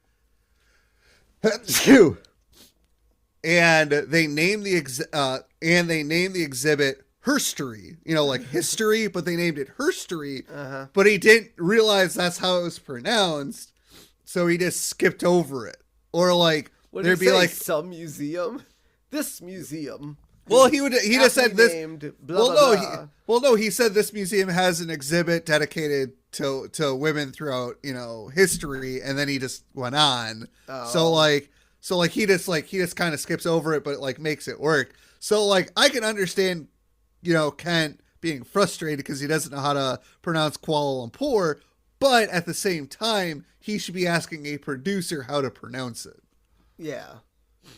And they name the exhibit Herstory, you know, like history, but they named it Herstory. But he didn't realize that's how it was pronounced, so he just skipped over it. Or like there'd be like some museum, this museum. Well, he just said this. He said this museum has an exhibit dedicated to women throughout, you know, history, and then he just went on. So he just kind of skips over it, but like makes it work. So like I can understand, you know, Kent being frustrated because he doesn't know how to pronounce Kuala Lumpur, but at the same time, he should be asking a producer how to pronounce it. Yeah.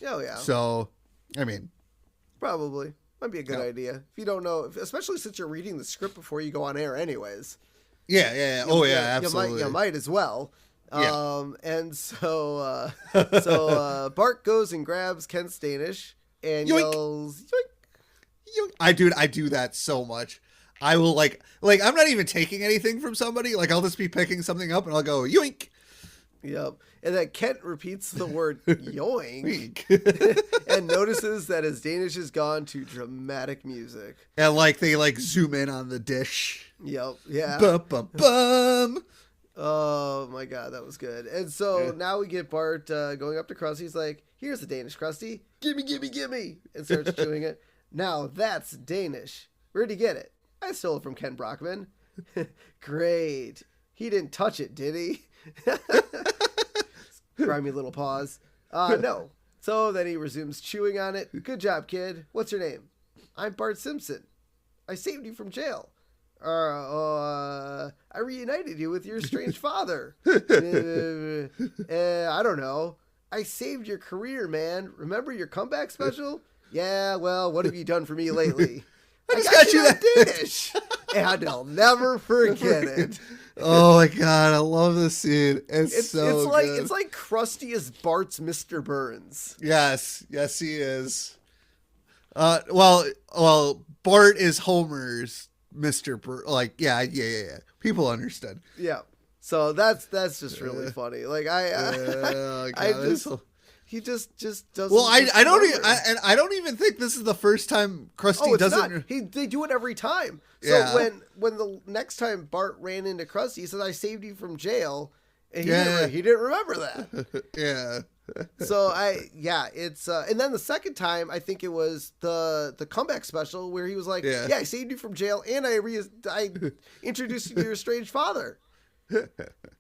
Oh, yeah. So, I mean. Probably. Might be a good idea. If you don't know, especially since you're reading the script before you go on air anyways. Yeah. Absolutely. You might as well. Yeah. And so Bart goes and grabs Kent's Danish and yoink. Yells, yoink. I do that so much. I will like I'm not even taking anything from somebody. Like I'll just be picking something up and I'll go yoink. Yep. And then Kent repeats the word yoink and notices that his Danish has gone to dramatic music. And like they like zoom in on the dish. Yep. Yeah. Bum bum bum. Oh my God, that was good. And so now we get Bart going up to Krusty. He's like, "Here's the Danish, Krusty. Gimme," and starts chewing it. Now that's Danish. Where'd he get it? I stole it from Ken Brockman. Great. He didn't touch it, did he? Grimy little pause. No. So then he resumes chewing on it. Good job, kid. What's your name? I'm Bart Simpson. I saved you from jail. I reunited you with your estranged father. I don't know. I saved your career, man. Remember your comeback special? Yeah, well, what have you done for me lately? I just got you that Danish. And I'll never forget it. Oh my God, I love this scene. It's so good. It's like Krusty is Bart's Mr. Burns. Yes, he is. Well, Bart is Homer's Mr. Burns. Like, yeah. People understood. Yeah. So that's just really funny. Like he just doesn't. Well, I don't even think this is the first time Krusty doesn't. They do it every time. So yeah. when the next time Bart ran into Krusty, he said, "I saved you from jail," and he didn't remember that. Yeah. So it's and then the second time I think it was the comeback special where he was like, "Yeah, I saved you from jail, and I introduced you to your estranged father."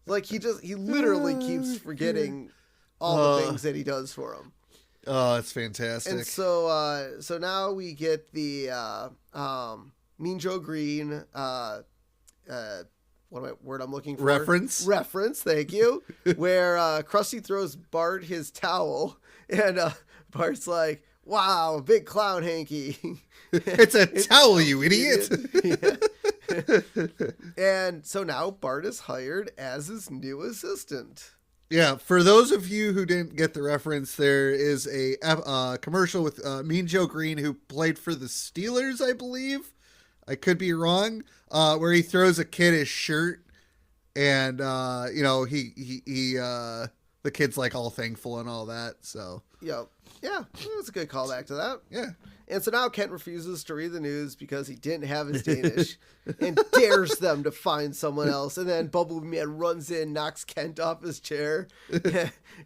Like he literally keeps forgetting all the things that he does for him. Oh, it's fantastic. And so now we get the Mean Joe Green word I'm looking for? Reference, thank you. Where Krusty throws Bart his towel and Bart's like, "Wow, big clown hanky." It's a towel, you idiot. And so now Bart is hired as his new assistant. Yeah, for those of you who didn't get the reference, there is a commercial with Mean Joe Green, who played for the Steelers, I believe. I could be wrong. Where he throws a kid his shirt, and the kid's like all thankful and all that. So Yep. Yeah, that's a good callback to that. Yeah. And so now Kent refuses to read the news because he didn't have his Danish and dares them to find someone else. And then Bumblebee Man runs in, knocks Kent off his chair,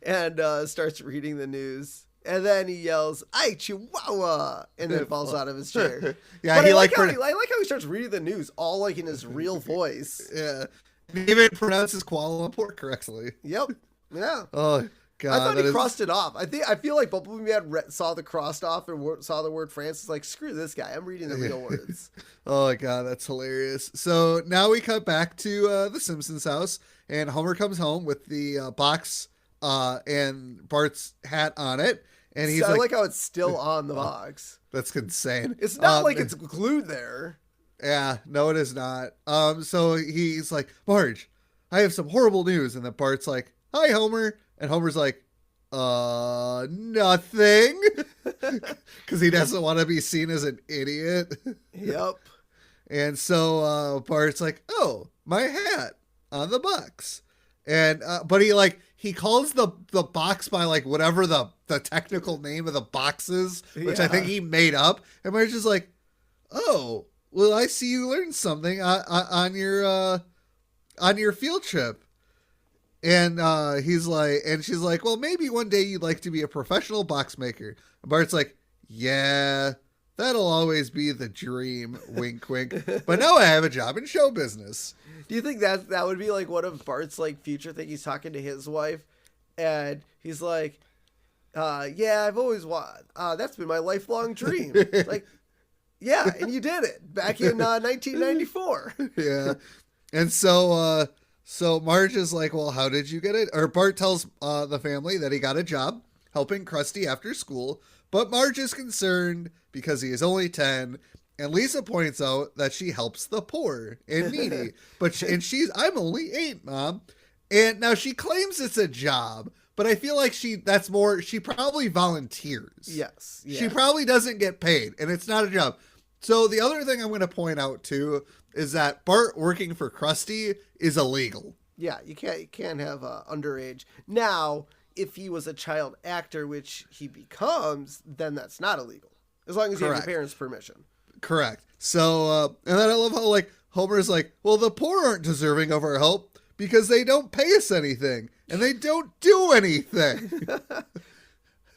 and starts reading the news. And then he yells, "Ay, Chihuahua!" and then falls out of his chair. Yeah, but I like how he starts reading the news, all like in his real voice. Yeah. He even pronounces Kuala Lumpur correctly. Yep. Yeah. Oh, God. I thought he crossed it off. I feel like Bumblebee Man saw the crossed off and saw the word France. It's like, screw this guy. I'm reading the real words. Oh, my God. That's hilarious. So now we cut back to the Simpsons house, and Homer comes home with the box and Bart's hat on it. And he's I like how it's still on the box. That's insane. It's not like it's glued there. Yeah, no, it is not. So he's like, "Marge, I have some horrible news." And then Bart's like, "Hi, Homer." And Homer's like, nothing. Because he doesn't want to be seen as an idiot. Yep. And so Bart's like, "Oh, my hat on the box." And but he calls the box by like whatever the technical name of the box is, which I think he made up. And Marge is like, "Oh, well, I see you learned something on your field trip." And he's like, and she's like, "Well, maybe one day you'd like to be a professional box maker." And Bart's like, "Yeah, that'll always be the dream." Wink, wink. But now I have a job in show business. Do you think that would be like one of Bart's like future thing? He's talking to his wife, and he's like, "Yeah, I've always that's been my lifelong dream." Like, yeah, and you did it back in 1994. Yeah, and so Marge is like, "Well, how did you get it?" Or Bart tells the family that he got a job helping Krusty after school, but Marge is concerned because he is only 10. And Lisa points out that she helps the poor and needy. I'm only 8, Mom. And now she claims it's a job, but I feel like she probably volunteers. Yes. Yeah. She probably doesn't get paid, and it's not a job. So the other thing I'm going to point out too is that Bart working for Krusty is illegal. Yeah, you can't have underage. Now, if he was a child actor, which he becomes, then that's not illegal. As long as you have your parents' permission. Correct. So, and then I love how like Homer's like, "Well, the poor aren't deserving of our help because they don't pay us anything and they don't do anything."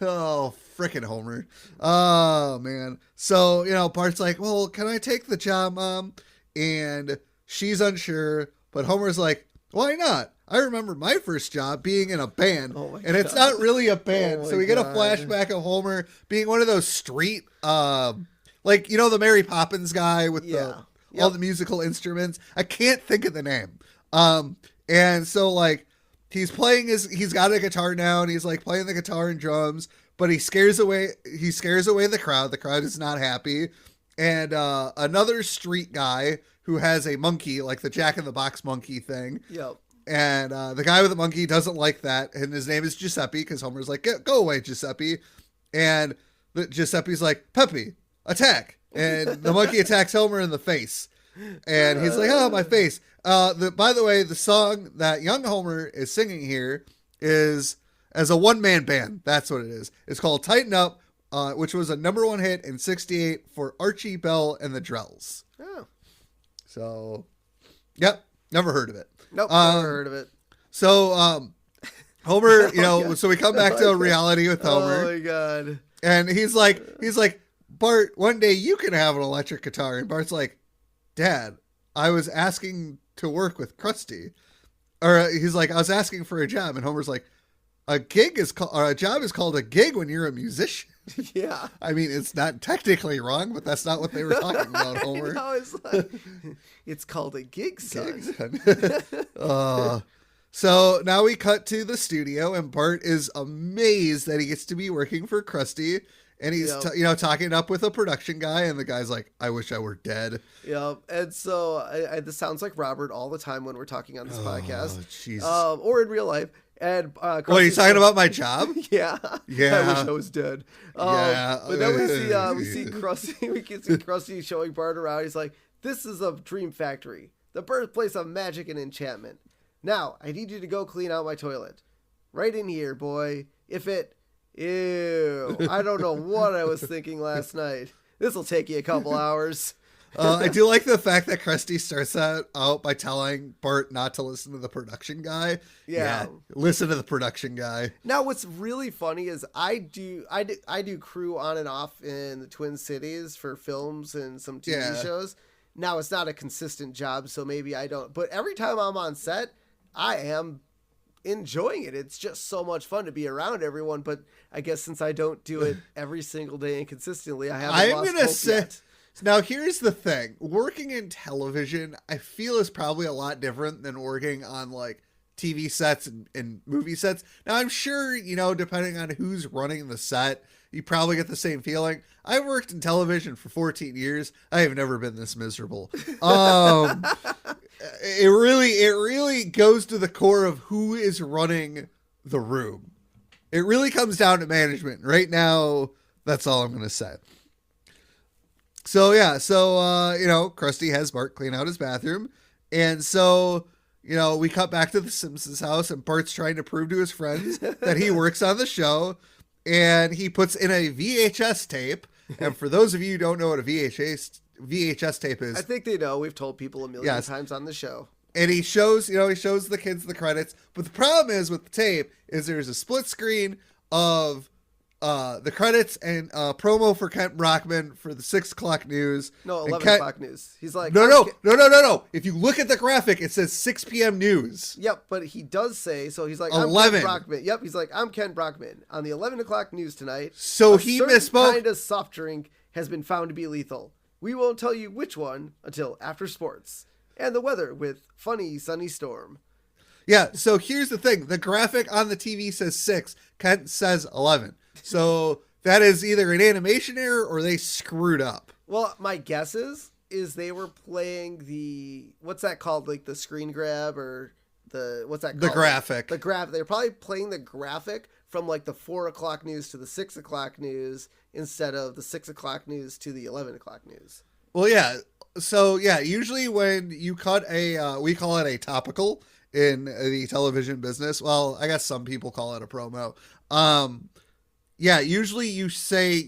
Oh, frickin' Homer. Oh, man. So, Bart's like, "Well, can I take the job, Mom?" And she's unsure, but Homer's like, "Why not? I remember my first job being in a band." And it's not really a band. So we get a flashback of Homer being one of those street, like, the Mary Poppins guy with all the musical instruments. I can't think of the name. And so like he's got a guitar now and he's like playing the guitar and drums, but he scares away the crowd. The crowd is not happy. And another street guy who has a monkey, like the Jack in the Box monkey thing. Yep. And the guy with the monkey doesn't like that. And his name is Giuseppe because Homer's like, "Go away, Giuseppe." And Giuseppe's like, "Pepe, attack." And the monkey attacks Homer in the face. And he's like, "Oh, my face." By the way, the song that young Homer is singing here is as a one-man band. That's what it is. It's called "Tighten Up," which was a #1 hit in '68 for Archie Bell and the Drells. Oh. So, yep, never heard of it. Nope, never heard of it. So, Homer, so we come back to reality with Homer. Oh my God. And he's like, "Bart, one day you can have an electric guitar." And Bart's like, "Dad, I was asking to work with Krusty." Or he's like, "I was asking for a job." And Homer's like, a job is called a gig when you're a musician." Yeah. I mean, it's not technically wrong, but that's not what they were talking about, Homer. It's like, it's called a gig, son. So now we cut to the studio, and Bart is amazed that he gets to be working for Krusty. And he's, talking it up with a production guy, and the guy's like, "I wish I were dead." Yep. And so this sounds like Robert all the time when we're talking on this podcast. Jesus. Or in real life. And what are you talking about? My job? Yeah. I wish I was dead. Yeah. But then we see Krusty. We can see Krusty showing Bart around. He's like, "This is a dream factory, the birthplace of magic and enchantment. Now I need you to go clean out my toilet, right in here, boy. If it Ew. I don't know what I was thinking last night. This will take you a couple hours. I do like the fact that Krusty starts out by telling Bart not to listen to the production guy. Yeah. Listen to the production guy. Now, what's really funny is I do crew on and off in the Twin Cities for films and some TV shows. Now, it's not a consistent job, so maybe I don't. But every time I'm on set, I am enjoying it. It's just so much fun to be around everyone. But I guess since I don't do it every single day and consistently, I haven't lost hope yet. Now, here's the thing. Working in television, I feel is probably a lot different than working on like TV sets and movie sets. Now, I'm sure, depending on who's running the set, you probably get the same feeling. I worked in television for 14 years. I have never been this miserable. It really goes to the core of who is running the room. It really comes down to management. Right now, that's all I'm going to say. So, Krusty has Bart clean out his bathroom. And so, we cut back to the Simpsons house, and Bart's trying to prove to his friends that he works on the show. And he puts in a VHS tape. And for those of you who don't know what a VHS tape is, I think they know. We've told people a million times on the show. And he shows the kids the credits. But the problem is with the tape is there's a split screen of the credits and promo for Kent Brockman for the 6 o'clock news. No, 11 o'clock news. He's like, no. If you look at the graphic, it says 6 p.m. news. Yep, but he does say, so he's like, 11. I'm Kent Brockman. Yep, he's like, I'm Kent Brockman. On the 11 o'clock news tonight, so he misspoke. Kind of soft drink has been found to be lethal. We won't tell you which one until after sports. And the weather with funny sunny storm. Yeah, so here's the thing. The graphic on the TV says 6. Kent says 11. So that is either an animation error or they screwed up. Well, my guess is they were playing what's that called? Like the screen grab or what's that called? The graphic. The graphic. They're probably playing the graphic from like the 4 o'clock news to the 6 o'clock news instead of the 6 o'clock news to the 11 o'clock news. Well, yeah. So, yeah, usually when you cut we call it a topical in the television business. Well, I guess some people call it a promo. Yeah, usually you say,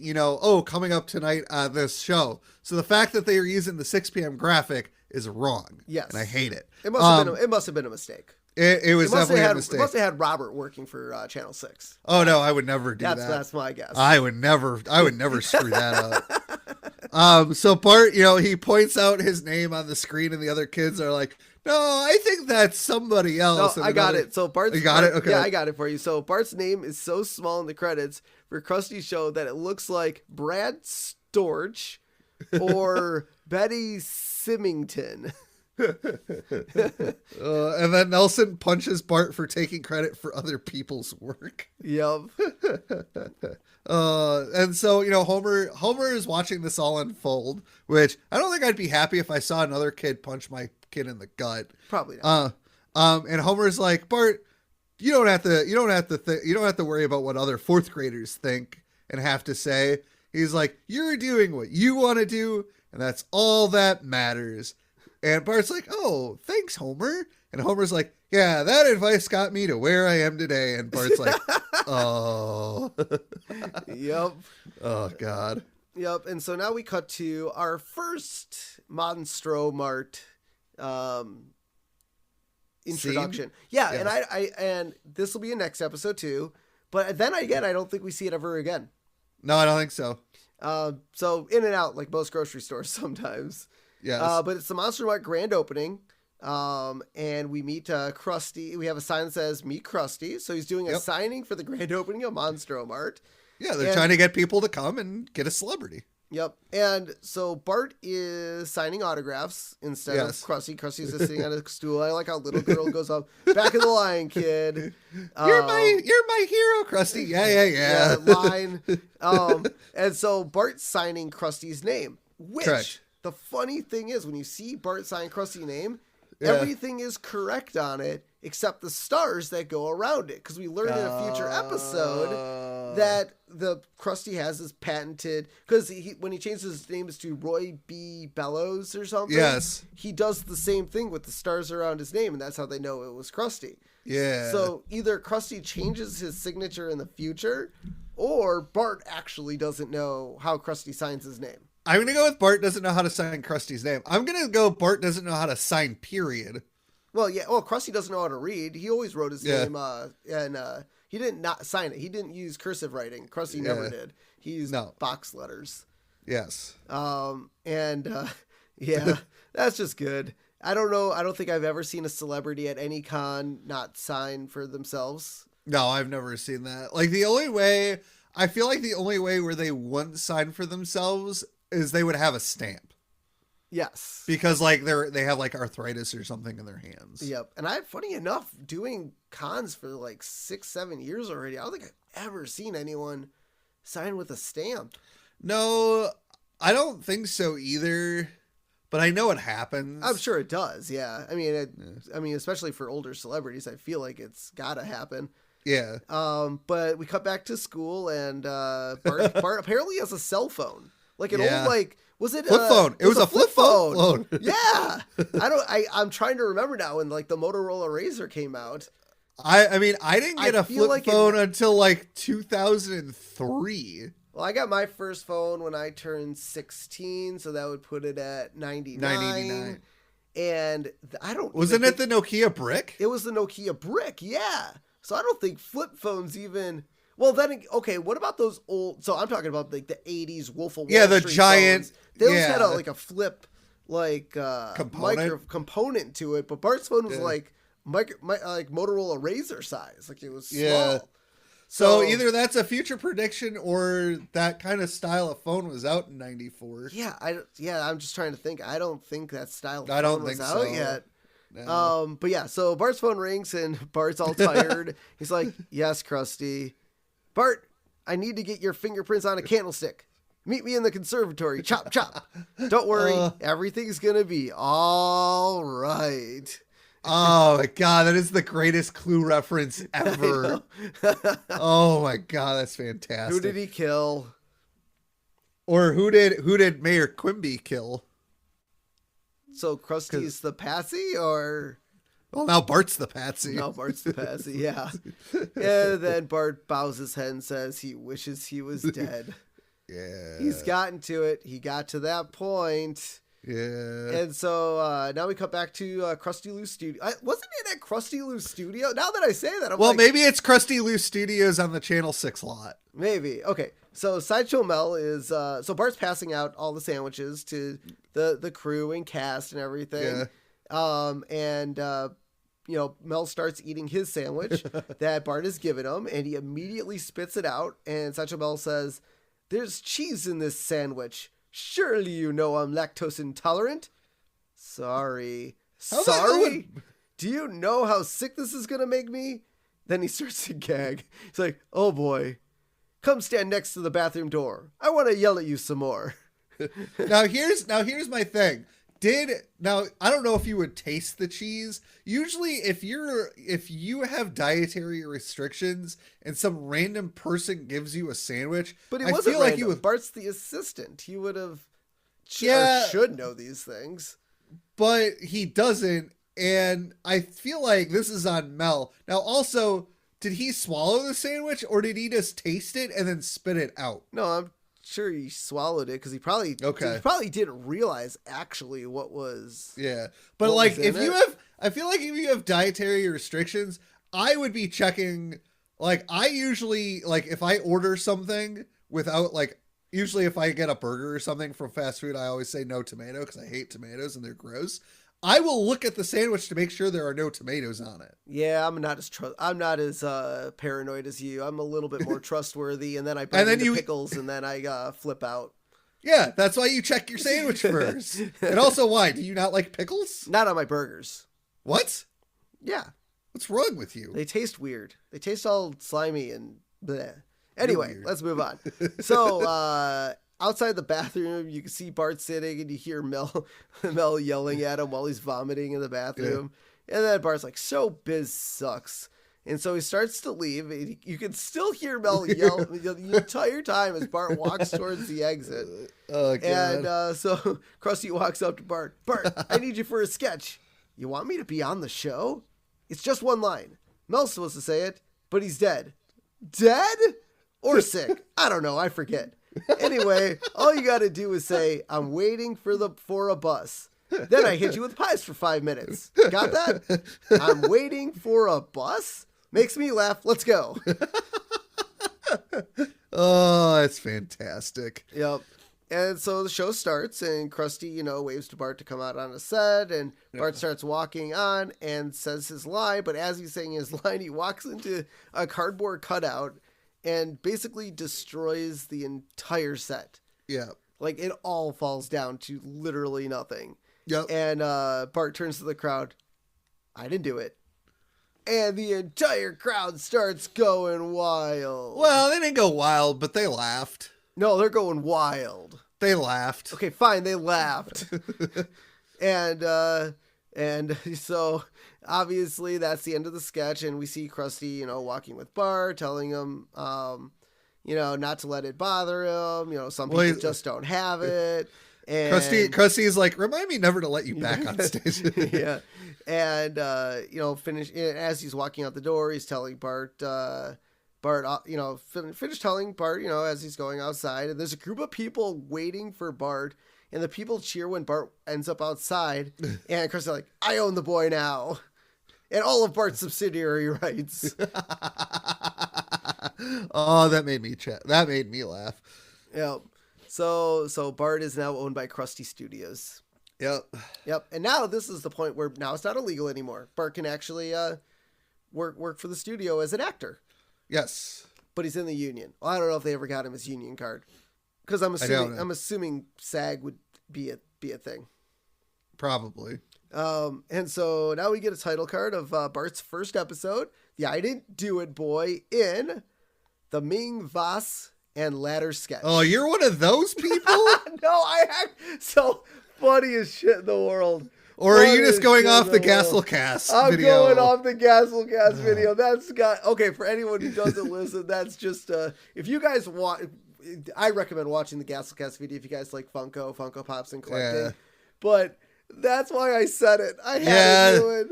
coming up tonight on this show. So the fact that they are using the 6 p.m. graphic is wrong. Yes. And I hate it. It must have been a mistake. It was definitely a mistake. It must have had Robert working for Channel 6. Oh, no, I would never do that. That's my guess. I would never screw that up. So Bart, he points out his name on the screen and the other kids are like, no, I think that's somebody else. No, I got it. So You got it? Okay. Yeah, I got it for you. So Bart's name is so small in the credits for Krusty's show that it looks like Brad Storch or Betty Symington. And then Nelson punches Bart for taking credit for other people's work. Yep. And so, Homer is watching this all unfold, which I don't think I'd be happy if I saw another kid punch my kid in the gut. Probably not. And Homer's like, Bart, you don't have to worry about what other 4th graders think and have to say. He's like, you're doing what you want to do, and that's all that matters. And Bart's like, oh, thanks, Homer. And Homer's like, yeah, that advice got me to where I am today. And Bart's like, oh. Yep. Oh, God. Yep. And so now we cut to our first Monstro Mart introduction. Yeah. And this will be in next episode too. But then again, I don't think we see it ever again. No, I don't think so. So in and out, like most grocery stores sometimes. Yes. But it's the Monster Mart grand opening. And we meet Krusty. We have a sign that says meet Krusty. So he's doing a signing for the grand opening of Monstro Mart. Yeah, they're trying to get people to come and get a celebrity. Yep. And so Bart is signing autographs instead of Krusty. Krusty's just sitting on a stool. I like how little girl goes up. Back of the line, kid. You're my hero, Krusty. Yeah. Line. And so Bart's signing Krusty's name, which Correct. The funny thing is when you see Bart sign Krusty's name, everything is correct on it except the stars that go around it. Because we learned in a future episode that the Krusty has his patented, because when he changes his name to Roy B. Bellows or something, he does the same thing with the stars around his name, and that's how they know it was Krusty. Yeah. So either Krusty changes his signature in the future, or Bart actually doesn't know how Krusty signs his name. I'm going to go with Bart doesn't know how to sign Krusty's name. I'm going to go Bart doesn't know how to sign, period. Well, yeah. Well, Krusty doesn't know how to read. He always wrote his name, and he didn't not sign it. He didn't use cursive writing. Krusty never did. He used box letters. Yes. Yeah, that's just good. I don't know. I don't think I've ever seen a celebrity at any con not sign for themselves. No, I've never seen that. Like I feel like the only way where they wouldn't sign for themselves is they would have a stamp. Yes. Because like they have like arthritis or something in their hands. Yep. And funny enough, doing cons for like 6-7 years already, I don't think I've ever seen anyone sign with a stamp. No, I don't think so either. But I know it happens. I'm sure it does. Yeah. I mean, especially for older celebrities, I feel like it's gotta happen. Yeah. But we cut back to school, and Bart apparently has a cell phone, like an old like. Was it flip phone? It was a flip phone. Yeah. I'm trying to remember now when like the Motorola Razr came out. I mean, I didn't get a flip phone until like 2003. Well, I got my first phone when I turned 16, so that would put it at 99. And Wasn't it the Nokia brick? It was the Nokia brick, yeah. So I don't think flip phones even. Well, then, okay, what about those old... So I'm talking about, like, the 80s Wolf of Wall Street the giant... phones. Those had, a flip, like, component to it, but Bart's phone was, like Motorola Razr size. Like, it was small. Yeah. So either that's a future prediction or that kind of style of phone was out in 94. Yeah, I'm just trying to think. I don't think that style of phone was out yet. No. But yeah, so Bart's phone rings, and Bart's all tired. He's like, yes, Krusty. Bart, I need to get your fingerprints on a candlestick. Meet me in the conservatory. Chop, chop. Don't worry. Everything's going to be all right. Oh, my God. That is the greatest Clue reference ever. Oh, my God. That's fantastic. Who did he kill? Or who did Mayor Quimby kill? So Krusty's the patsy, or... Well, now Bart's the patsy. Now Bart's the patsy, yeah. And then Bart bows his head and says he wishes he was dead. Yeah. He's gotten to it. He got to that point. Yeah. And so now we cut back to Krusty Lou's studio. Wasn't it at Krusty Lou's studio? Now that I say that, maybe it's Krusty Lou Studios on the Channel 6 lot. Maybe. Okay. So Sideshow Mel is so Bart's passing out all the sandwiches to the crew and cast and everything. Yeah. Mel starts eating his sandwich that Bart has given him, and he immediately spits it out. And Sideshow Mel says, "There's cheese in this sandwich. Surely you know I'm lactose intolerant." Sorry. Do you know how sick this is going to make me? Then he starts to gag. He's like, "Oh boy, come stand next to the bathroom door. I want to yell at you some more." Now here's my thing. I don't know if you would taste the cheese. Usually if you have dietary restrictions and some random person gives you a sandwich, but it wasn't random. Like Bart's the assistant. He would have should know these things. But he doesn't, and I feel like this is on Mel. Now also, did he swallow the sandwich or did he just taste it and then spit it out? No, I'm sure he swallowed it because he probably didn't realize actually what was. Yeah, but like I feel like if you have dietary restrictions, I would be checking. Like I usually if I order something without usually if I get a burger or something from fast food, I always say no tomato because I hate tomatoes and they're gross. I will look at the sandwich to make sure there are no tomatoes on it. Yeah, I'm not as paranoid as you. I'm a little bit more trustworthy, and then I bite into pickles, and then I flip out. Yeah, that's why you check your sandwich first. And also, why do you not like pickles? Not on my burgers. What? Yeah. What's wrong with you? They taste weird. They taste all slimy and bleh. Anyway, let's move on. So, outside the bathroom, you can see Bart sitting, and you hear Mel yelling at him while he's vomiting in the bathroom. Yeah. And then Bart's like, "So biz sucks." And so he starts to leave. And you can still hear Mel yell the entire time as Bart walks towards the exit. Oh, God. And so Krusty walks up to Bart. "Bart, I need you for a sketch." "You want me to be on the show?" "It's just one line. Mel's supposed to say it, but he's dead." "Dead? or sick. I don't know. I forget. Anyway, all you got to do is say, I'm waiting for a bus. Then I hit you with pies for 5 minutes. Got that? I'm waiting for a bus? Makes me laugh. Let's go. Oh, that's fantastic. Yep. And so the show starts, and Krusty, waves to Bart to come out on a set, and Bart starts walking on and says his line, but as he's saying his line, he walks into a cardboard cutout and basically destroys the entire set. Yeah. Like, it all falls down to literally nothing. Yep. And Bart turns to the crowd, I didn't do it. And the entire crowd starts going wild. Well, they didn't go wild, but they laughed. No, they're going wild. They laughed. Okay, fine, they laughed. and so obviously that's the end of the sketch, and we see Krusty, walking with Bart, telling him, not to let it bother him. Some people just don't have it. And Krusty is like, remind me never to let you back on stage. Yeah. And, finish as he's walking out the door, he's telling Bart, finish telling Bart, as he's going outside, and there's a group of people waiting for Bart, and the people cheer when Bart ends up outside, and Chris is like, I own the boy now, and all of Bart's subsidiary rights. Oh, that made me laugh. Yep. So Bart is now owned by Krusty Studios. Yep. And now this is the point where now it's not illegal anymore. Bart can actually work for the studio as an actor. Yes. But he's in the union. Well, I don't know if they ever got him his union card, because I'm assuming SAG would be a thing. Probably. And so now we get a title card of Bart's first episode, the I Didn't Do It Boy, in the Ming Vas and Ladder sketch. Oh, you're one of those people? No, I act so funny as shit in the world. Or are you just going off the Gasselcast video? I'm going off the Gasselcast video. That's got, okay, for anyone who doesn't listen, that's just, if you guys want, I recommend watching the Gasselcast video if you guys like Funko Pops and collecting. Yeah. But that's why I said it. I had to do it.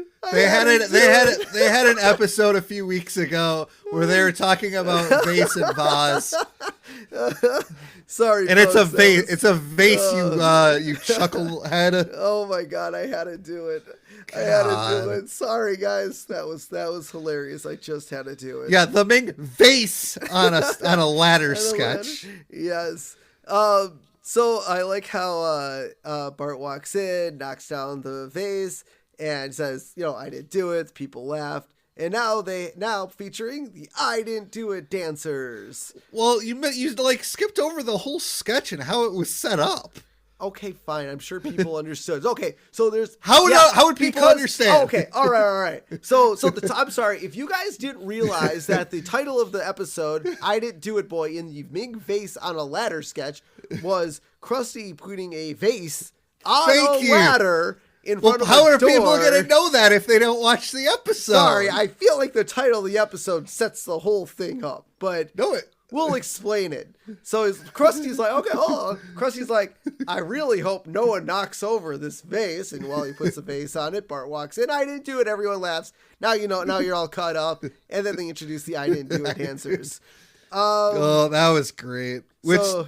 They had an episode a few weeks ago where they were talking about vase and vase. Sorry, and folks, it's a vase. You chucklehead. Oh my god, I had to do it. I had to do it. Sorry, guys, that was hilarious. I just had to do it. Yeah, the Ming vase on a ladder sketch. Yes. So I like how Bart walks in, knocks down the vase, and says, I didn't do it. People laughed. And now featuring the I Didn't Do It dancers. Well, you skipped over the whole sketch and how it was set up. Okay, fine. I'm sure people understood. Okay, so there's how would people understand? Okay, all right. So I'm sorry if you guys didn't realize that the title of the episode, "I Didn't Do It, Boy," in the Ming Vase on a Ladder sketch was Krusty putting a vase on a ladder in front of a door. How are people going to know that if they don't watch the episode? Sorry, I feel like the title of the episode sets the whole thing up, but we'll explain it. So Krusty's like, okay, hold on. Krusty's like, I really hope no one knocks over this vase. And while he puts the vase on it, Bart walks in. I didn't do it. Everyone laughs. Now now you're all caught up. And then they introduce the I Didn't Do It dancers. That was great. That's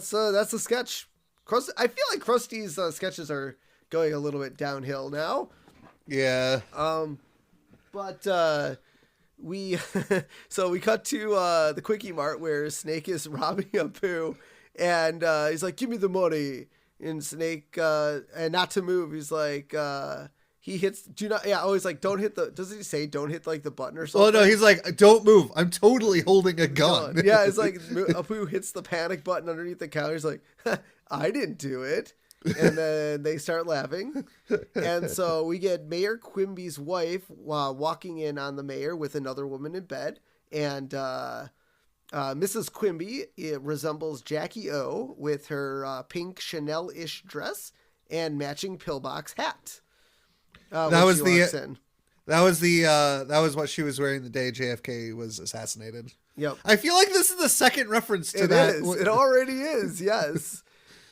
the sketch. I feel like Krusty's sketches are going a little bit downhill now. Yeah. But we cut to the Quickie Mart where Snake is robbing a poo, and he's like, "Give me the money." And Snake, and not to move, he's like, he hits, always like, don't hit the, doesn't he say don't hit like the button or something? Oh no, he's like, don't move, I'm totally holding a gun. Yeah, it's like Apu hits the panic button underneath the counter. He's like, I didn't do it. And then they start laughing. And so we get Mayor Quimby's wife walking in on the mayor with another woman in bed. And Mrs. Quimby resembles Jackie O with her pink Chanel-ish dress and matching pillbox hat. That was what she was wearing the day JFK was assassinated. Yep. I feel like this is the second reference to that. It already is, yes.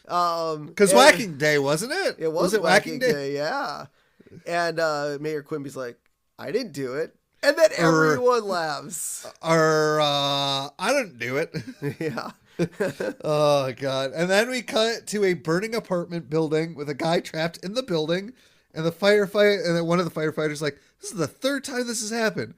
Because Whacking Day, wasn't it? It was Whacking Day, yeah. And Mayor Quimby's like, I didn't do it. And then everyone laughs. Or I didn't do it. Yeah. Oh God. And then we cut to a burning apartment building with a guy trapped in the building, and then one of the firefighters like, this is the third time this has happened.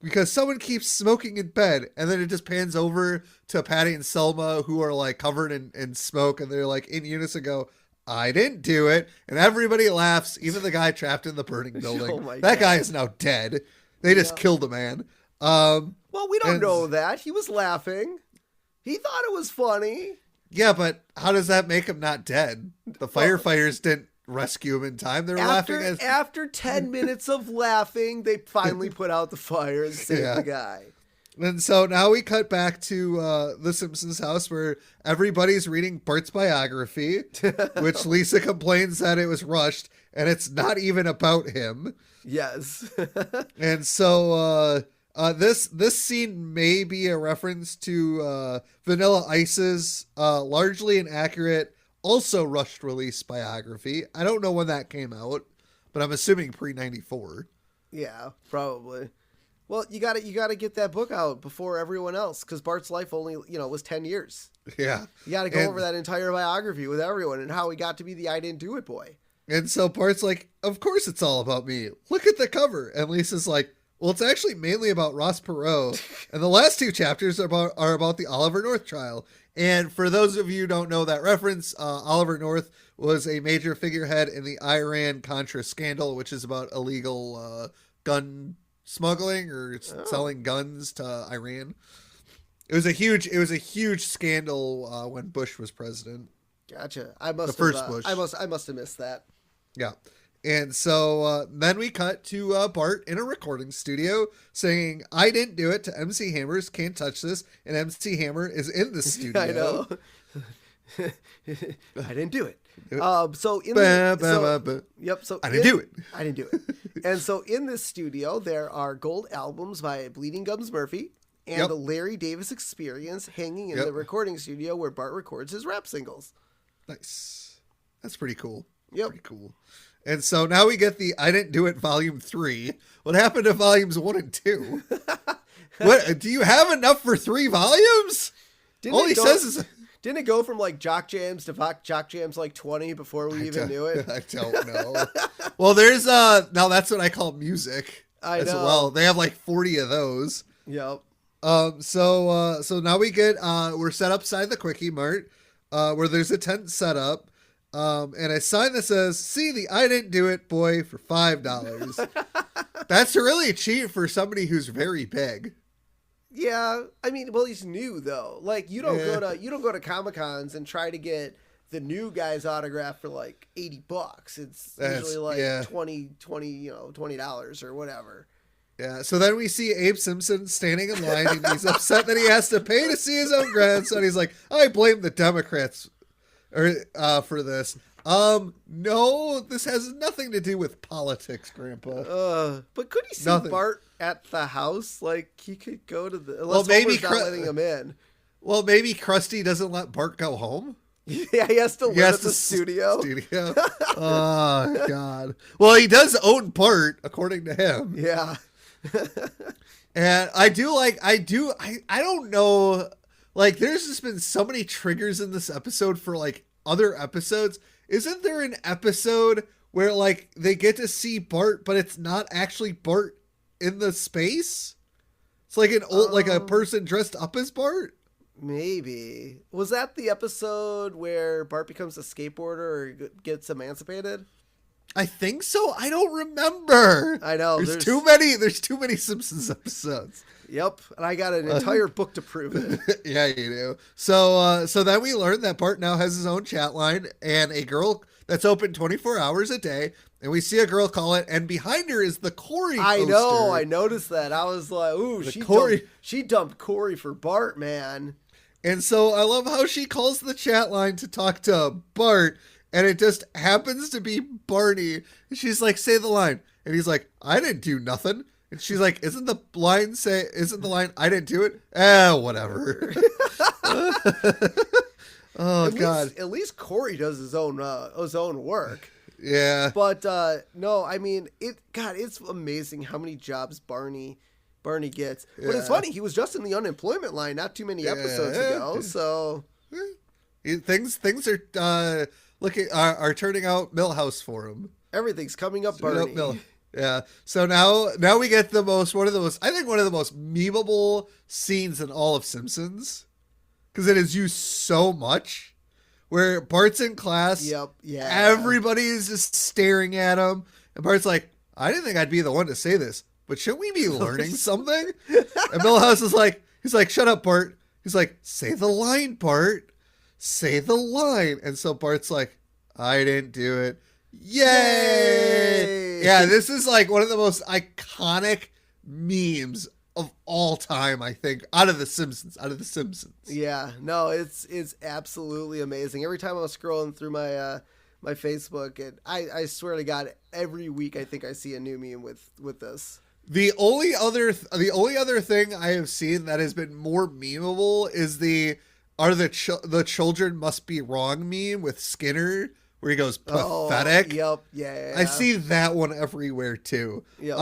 Because someone keeps smoking in bed, and then it just pans over to Patty and Selma, who are like covered in smoke, and they're like in unison go, I didn't do it. And everybody laughs, even the guy trapped in the burning building. Oh my that God. guy is now dead. They just killed a man. Well, we don't know that. He was laughing. He thought it was funny. Yeah, but how does that make him not dead? The firefighters didn't rescue him in time. They were laughing after 10 minutes of laughing, they finally put out the fire and saved the guy. And so now we cut back to the Simpsons house where everybody's reading Bart's biography, which Lisa complains that it was rushed and it's not even about him. Yes. And so this scene may be a reference to Vanilla Ice's largely inaccurate, also rushed release biography. I don't know when that came out, but I'm assuming pre-94. Yeah, probably. Well, you gotta get that book out before everyone else, because Bart's life only was 10 years. Yeah, you gotta go over that entire biography with everyone and how he got to be the I didn't do it boy. And so Bart's like, of course it's all about me. Look at the cover. And Lisa's like, well, it's actually mainly about Ross Perot. And the last two chapters are about the Oliver North trial. And for those of you who don't know that reference, Oliver North was a major figurehead in the Iran-Contra scandal, which is about illegal gun smuggling or selling guns to Iran. It was a huge scandal when Bush was president. Gotcha. I must have missed that. Yeah. And so then we cut to Bart in a recording studio saying, I didn't do it to MC Hammer's Can't Touch This. And MC Hammer is in the studio. I know. I didn't do it. So I didn't do it. I didn't do it. And so in this studio, there are gold albums by Bleeding Gums Murphy and the Larry Davis Experience hanging in the recording studio where Bart records his rap singles. Nice. That's pretty cool. Yep. Pretty cool. And so now we get the I Didn't Do It Volume 3. What happened to Volumes 1 and 2? What do you have enough for 3 volumes? Didn't it go from like Jock Jams to Jock Jams like 20 before we even knew it? I don't know. Well, there's now that's what I call music as well. They have like 40 of those. Yep. So now we get we're set upside the Quickie Mart where there's a tent set up. And a sign that says, see the I Didn't Do It boy for $5. That's really cheap for somebody who's very big. Yeah. I mean, well, he's new though. Like you don't go to Comic-Cons and try to get the new guy's autograph for like $80. It's usually like $20 or whatever. Yeah. So then we see Abe Simpson standing in line and he's upset that he has to pay to see his own grandson. He's like, I blame the Democrats for this. No, this has nothing to do with politics, Grandpa. But could he see Bart at the house? Like he could go to the unless Homer's not letting him in. Well, maybe Krusty doesn't let Bart go home. Yeah, he has to live at the studio. Oh God. Well, he does own Bart, according to him. Yeah. And I don't know. Like, there's just been so many triggers in this episode for, like, other episodes. Isn't there an episode where, like, they get to see Bart, but it's not actually Bart in the space? It's like like a person dressed up as Bart? Maybe. Was that the episode where Bart becomes a skateboarder or gets emancipated? I think so. I don't remember. I know. There's too many Simpsons episodes. Yep, and I got an entire book to prove it. Yeah, you do. So then we learned that Bart now has his own chat line and a girl that's open 24 hours a day. And we see a girl call it, and behind her is the Corey poster. I know, I noticed that. I was like, ooh, she dumped Corey for Bart, man. And so I love how she calls the chat line to talk to Bart, and it just happens to be Barney. And she's like, say the line. And he's like, I didn't do nothing. And she's like, isn't the line, I didn't do it? Whatever. Oh, God. At least Corey does his own work. Yeah. But no, I mean it's amazing how many jobs Barney gets. But it's funny, he was just in the unemployment line not too many episodes ago. So things are are turning out Millhouse for him. Everything's coming up Barney. Yeah. So now we get one of the most memeable scenes in all of Simpsons, because it is used so much. Where Bart's in class, everybody is just staring at him, and Bart's like, "I didn't think I'd be the one to say this, but shouldn't we be learning something?" And Milhouse is like, "Shut up, Bart." He's like, "Say the line, Bart. Say the line." And so Bart's like, "I didn't do it." Yay! Yeah, this is like one of the most iconic memes of all time, I think, out of the Simpsons. Yeah, no, it's absolutely amazing. Every time I'm scrolling through my my Facebook, and I swear to God, every week I think I see a new meme with this. The only other thing I have seen that has been more memeable is the children must be wrong meme with Skinner, where he goes pathetic. Yeah. I see that one everywhere too. Yep.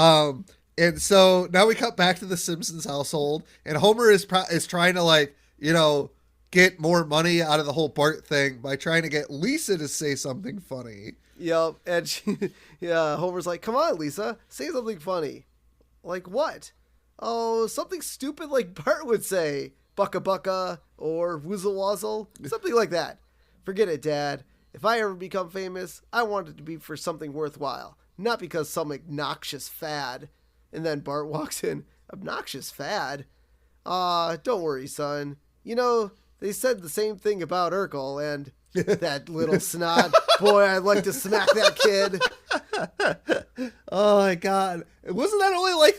And so now we cut back to the Simpsons household, and Homer is trying to get more money out of the whole Bart thing by trying to get Lisa to say something funny. Yep. And Homer's like, "Come on, Lisa, say something funny." Like what? Oh, something stupid like Bart would say, "Bucka bucka" or "Woozle wazzle," something like that. "Forget it, Dad. If I ever become famous, I want it to be for something worthwhile, not because some obnoxious fad." And then Bart walks in. "Obnoxious fad? Don't worry, son. You know, they said the same thing about Urkel and that little snot. Boy, I'd like to smack that kid." Oh my God. Wasn't that only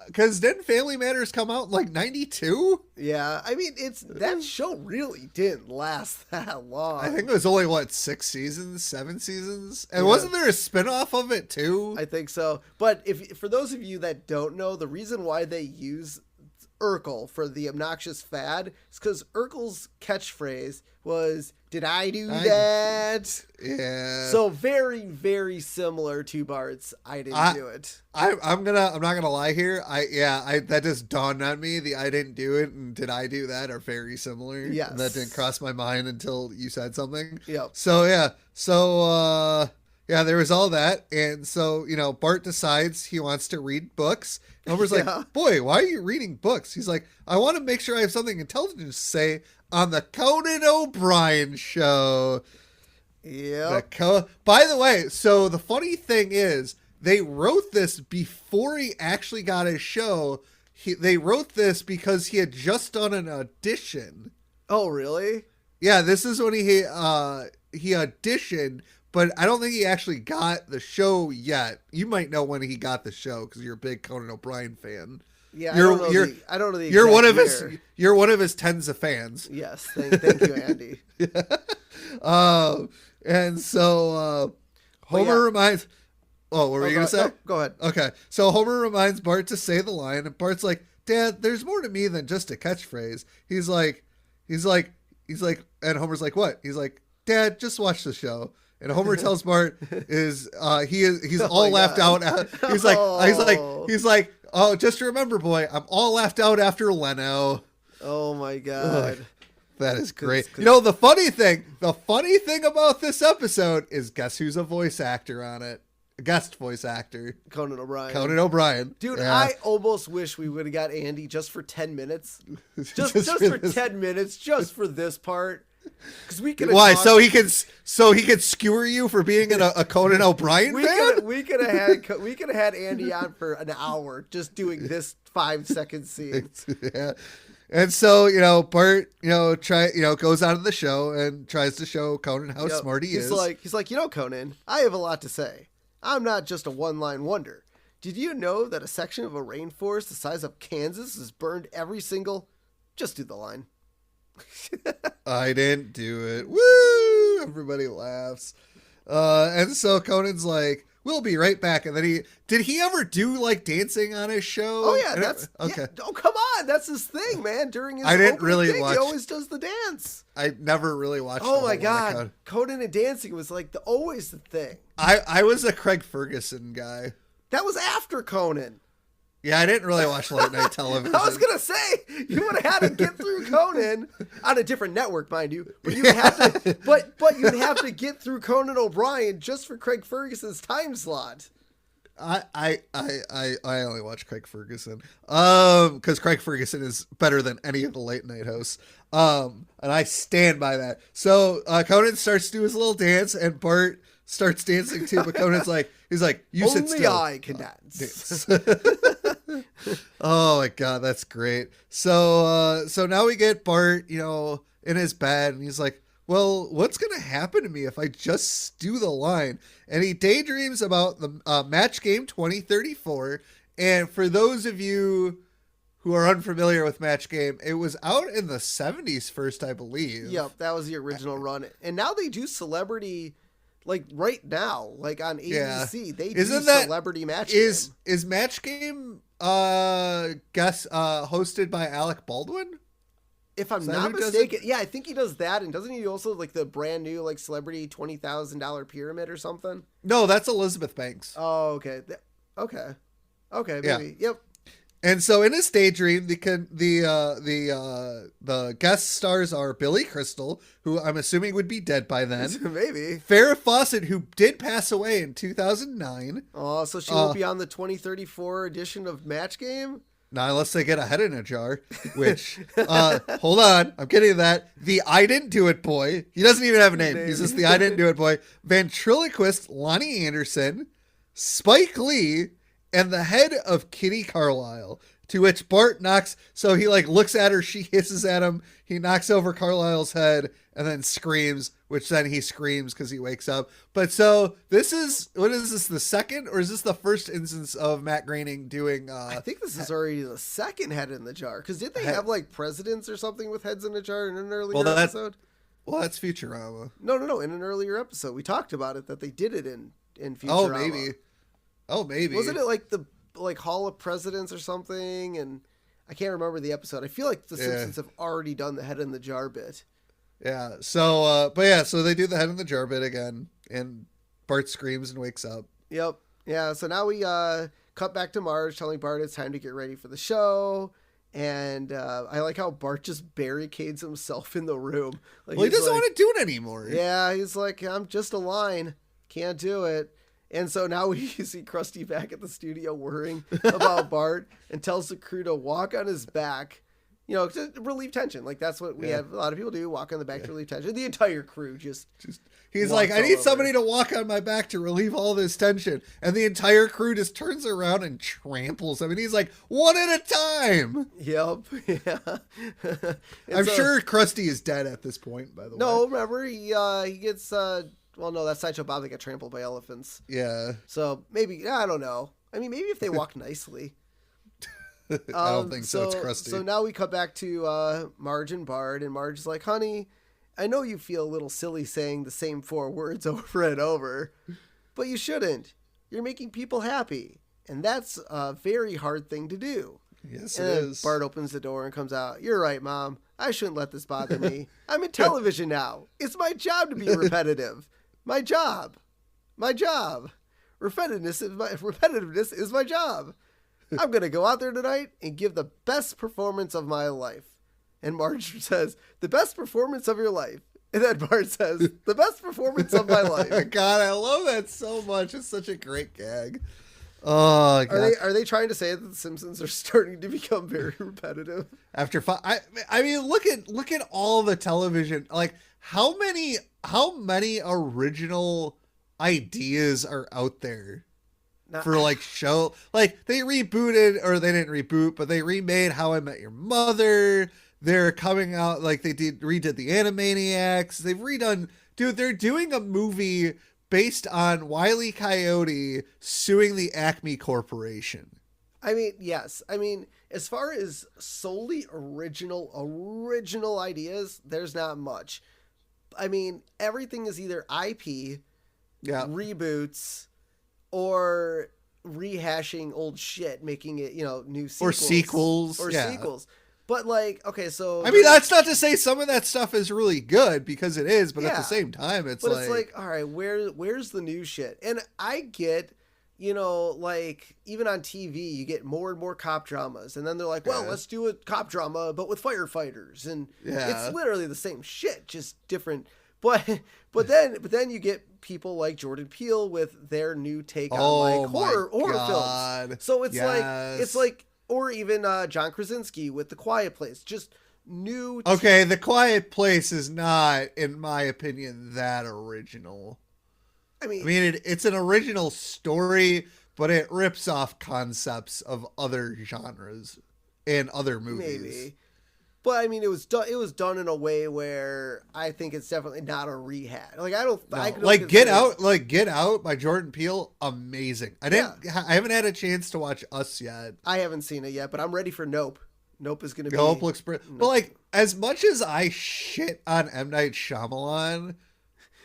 because didn't Family Matters come out in 92? Yeah, I mean, that show really didn't last that long. I think it was only 6 seasons, 7 seasons, and wasn't there a spinoff of it too? I think so. But for those of you that don't know, the reason why they use Urkel for the obnoxious fad is because Urkel's catchphrase was, "Did I do that?" Yeah. So very, very similar to Bart's "I didn't do it." I'm not gonna lie here. That just dawned on me. The "I didn't do it" and "did I do that" are very similar. Yes. And that didn't cross my mind until you said something. Yep. So there was all that, and so Bart decides he wants to read books. And Homer's like, "Boy, why are you reading books?" He's like, "I want to make sure I have something intelligent to say on the Conan O'Brien show." Yeah. By the way, so the funny thing is, they wrote this before he actually got his show. They wrote this because he had just done an audition. Oh, really? Yeah, this is when he auditioned. But I don't think he actually got the show yet. You might know when he got the show because you're a big Conan O'Brien fan. Yeah, I don't know the you're one of year. You're one of his tens of fans. Yes, thank you, Andy. And so Homer reminds. Oh, what were you gonna say? No, go ahead. Okay, so Homer reminds Bart to say the line, and Bart's like, "Dad, there's more to me than just a catchphrase." He's like, and Homer's like, "What?" He's like, "Dad, just watch the show." And Homer tells Bart he's all laughed out. He's like, "Oh, just remember, boy, I'm all laughed out after Leno." Oh my God. Ugh, that is great. The funny thing about this episode is, guess who's a voice actor on it? A guest voice actor. Conan O'Brien. Dude, yeah. I almost wish we would have got Andy just for 10 minutes. Just for 10 minutes, just for this part. Because we could. Why? So he could skewer you for being a Conan O'Brien fan? We could have had Andy on for an hour just doing this 5-second scene. Yeah. And so Bart goes out of the show and tries to show Conan how smart he is. He's like, Conan, I have a lot to say. I'm not just a one-line wonder. Did you know that a section of a rainforest the size of Kansas is burned every single? Just do the line. I didn't do it. Woo! Everybody laughs. And so Conan's like, "We'll be right back." And then did he ever do dancing on his show? Oh yeah, okay. Yeah, oh come on, that's his thing, man. During his I didn't really thing, watch. He always does the dance. I never really watched. Oh my God, Conan and dancing was always the thing. I was a Craig Ferguson guy. That was after Conan. Yeah, I didn't really watch late night television. I was gonna say you would have had to get through Conan on a different network, mind you. But you'd have to, but you'd have to get through Conan O'Brien just for Craig Ferguson's time slot. I only watch Craig Ferguson because Craig Ferguson is better than any of the late night hosts, and I stand by that. So Conan starts to do his little dance, and Bart starts dancing too, but Conan's like, he's like, you sit still. Only I can dance. Oh my god, that's great. So now we get Bart, in his bed, and he's like, well, what's going to happen to me if I just do the line? And he daydreams about the Match Game 2034. And for those of you who are unfamiliar with Match Game, it was out in the 70s first, I believe. Yep, that was the original run. And now they do Celebrity, like right now, like on ABC. Yeah. They do Celebrity Match Game. Is Match Game hosted by Alec Baldwin? If I'm not mistaken, yeah, I think he does that. And doesn't he also like the brand new like Celebrity $20,000 pyramid or something? No, that's Elizabeth Banks. Oh, okay. Okay, maybe. Yeah. Yep. And so in his daydream, the guest stars are Billy Crystal, who I'm assuming would be dead by then. Maybe. Farrah Fawcett, who did pass away in 2009. Oh, so she won't be on the 2034 edition of Match Game? Not unless they get a head in a jar, which, hold on, I'm getting to that. The I Didn't Do It boy, he doesn't even have a name. He's just the I Didn't Do It boy. Ventriloquist Lonnie Anderson, Spike Lee, and the head of Kitty Carlisle, to which Bart knocks, so he like looks at her, she hisses at him, he knocks over Carlisle's head, and then screams, which then he screams because he wakes up. But so this is, what is this, the second, or is this the first instance of Matt Groening doing... I think this is already the second head in the jar, because did they have like presidents or something with heads in a jar in an earlier episode? Well, that's Futurama. No, in an earlier episode. We talked about it, that they did it in Futurama. Oh, maybe. Wasn't it like the Hall of Presidents or something? And I can't remember the episode. I feel like the Simpsons have already done the head in the jar bit. Yeah. So, so they do the head in the jar bit again, and Bart screams and wakes up. Yep. Yeah. So now we cut back to Marge telling Bart it's time to get ready for the show. And I like how Bart just barricades himself in the room. Like, well, he doesn't want to do it anymore. Yeah. He's like, I'm just a line. Can't do it. And so now we see Krusty back at the studio worrying about Bart and tells the crew to walk on his back, to relieve tension. Like that's what we have a lot of people do, walk on the back to relieve tension. The entire crew just he's like, I need somebody to walk on my back to relieve all this tension. And the entire crew just turns around and tramples him. And he's like, one at a time. Yep. Yeah. I'm sure Krusty is dead at this point, by the way. No, remember he gets well, no, that's Sideshow Bob that got trampled by elephants. Yeah. So maybe, I don't know. I mean, maybe if they walk nicely. I don't think so. It's Krusty. So now we cut back to Marge and Bart, and Marge is like, honey, I know you feel a little silly saying the same 4 words over and over, but you shouldn't. You're making people happy, and that's a very hard thing to do. Yes, and it is. Bart opens the door and comes out. You're right, Mom. I shouldn't let this bother me. I'm in television now. It's my job to be repetitive. My job. Repetitiveness is my job. I'm going to go out there tonight and give the best performance of my life. And Marge says, the best performance of your life. And then Bart says, the best performance of my life. God, I love that so much. It's such a great gag. Oh, God. Are they trying to say that the Simpsons are starting to become very repetitive? After 5, I mean, look at all the television. Like, how many original ideas are out there for like show? Like, they rebooted, or they didn't reboot, but they remade How I Met Your Mother. They're coming out, like, they redid the Animaniacs. They've redone, dude, they're doing a movie based on Wile E. Coyote suing the Acme Corporation. I mean, yes. I mean, as far as solely original ideas, there's not much. I mean, everything is either IP, reboots, or rehashing old shit, making it, new sequels. Or sequels. Or sequels. But like, okay, so I mean, that's not to say some of that stuff is really good, because it is, but at the same time, it's like, all right, where's the new shit? And I get, like even on TV, you get more and more cop dramas, and then they're like, well, let's do a cop drama, but with firefighters, and it's literally the same shit, just different. But then you get people like Jordan Peele with their new take on like horror films. So it's like, or even John Krasinski with The Quiet Place, just new. Okay, The Quiet Place is not, in my opinion, that original. I mean, it's an original story, but it rips off concepts of other genres and other movies. Maybe. But I mean, it was done in a way where I think it's definitely not a rehash. Like I don't Get Out by Jordan Peele, amazing. I haven't had a chance to watch Us yet. I haven't seen it yet, but I'm ready for Nope. Nope is going to be. Nope looks pretty. Nope. But like, as much as I shit on M. Night Shyamalan,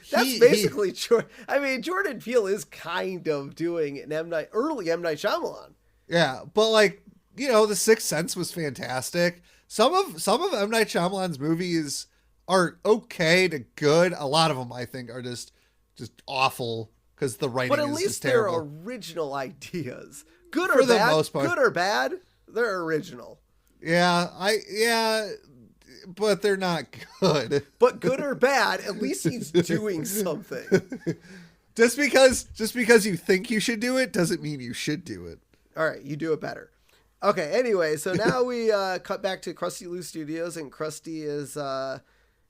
that's basically true. I mean, Jordan Peele is kind of doing an early M. Night Shyamalan. Yeah, but like, The Sixth Sense was fantastic. Some of M. Night Shyamalan's movies are okay to good. A lot of them, I think, are just awful because the writing is just terrible. But at least they're original ideas. Good or bad, most part. Good or bad, they're original. Yeah, but they're not good. But good or bad, at least he's doing something. Just because you think you should do it doesn't mean you should do it. All right, you do it better. Okay, anyway, so now we cut back to Krusty Lou Studios, and Krusty is,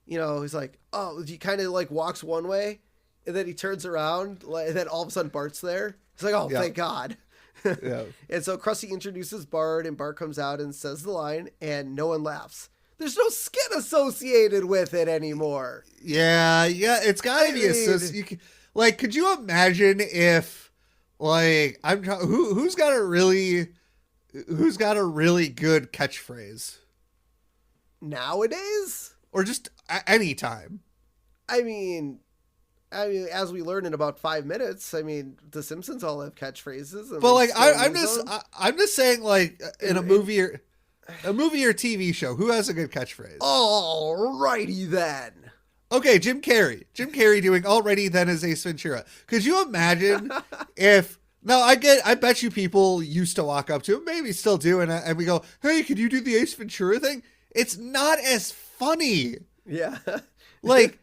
he's like, oh, he kind of like walks one way, and then he turns around, and then all of a sudden Bart's there. He's like, oh, thank God. Yeah. And so Krusty introduces Bart, and Bart comes out and says the line, and no one laughs. There's no skit associated with it anymore. Yeah, it's gotta be associated. Like, could you imagine if, like, who's got a really good catchphrase nowadays, or just any time? I mean, as we learn in about 5 minutes, I mean, the Simpsons all have catchphrases. But like, I'm just saying, like, in a movie or TV show, who has a good catchphrase? Alrighty then. Okay, Jim Carrey doing "Alrighty then" as Ace Ventura. Could you imagine if? No, I bet you people used to walk up to him, maybe still do, and we go, hey, could you do the Ace Ventura thing? It's not as funny. Yeah. like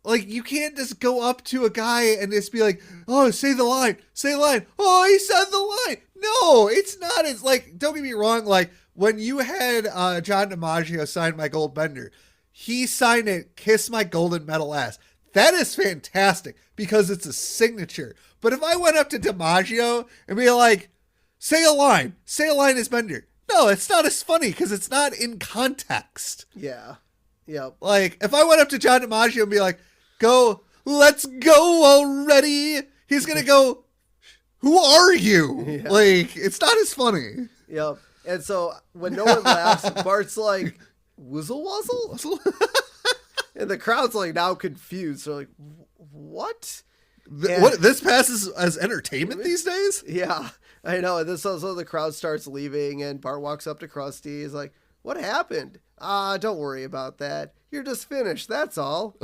you can't just go up to a guy and just be like, oh, say the line. Oh, he said the line. No, it's not. It's like, don't get me wrong. Like when you had John DiMaggio sign My Gold Bender, he signed it, kiss my golden medal ass. That is fantastic because it's a signature. But if I went up to DiMaggio and be like, say a line as Bender. No, it's not as funny because it's not in context. Yeah. Yep. Like, if I went up to John DiMaggio and be like, let's go already. He's going to go, who are you? Yeah. Like, it's not as funny. Yep. And so when no one laughs, Bart's like, Wuzzle Wuzzle? And the crowd's like now confused. They're like, what? This passes as entertainment these days? Yeah, I know. And so the crowd starts leaving, and Bart walks up to Krusty. He's like, what happened? Don't worry about that. You're just finished, that's all.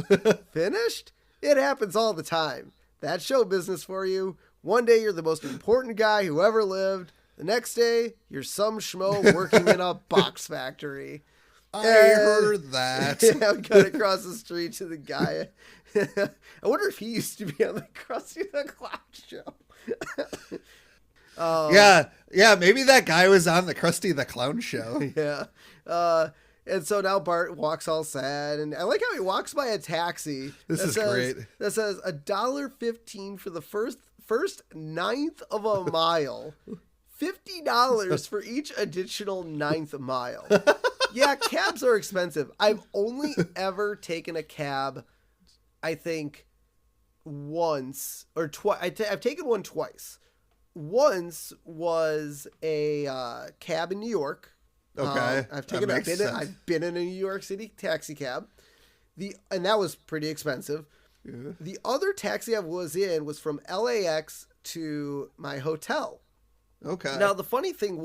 Finished? It happens all the time. That's show business for you. One day you're the most important guy who ever lived. The next day, you're some schmo working in a box factory. I heard that. Yeah, we cut across the street to the guy. I wonder if he used to be on the Krusty the Clown show. Yeah, maybe that guy was on the Krusty the Clown show. Yeah. And so now Bart walks all sad, and I like how he walks by a taxi. This is great. That says $1.15 for the first ninth of a mile. $50 for each additional ninth mile. Yeah, cabs are expensive. I've only ever taken a cab, I think, once or twice. I've taken one twice. Once was a cab in New York. Okay, I've been in a New York City taxi cab. And that was pretty expensive. Yeah. The other taxi I was in was from LAX to my hotel. Okay. Now the funny thing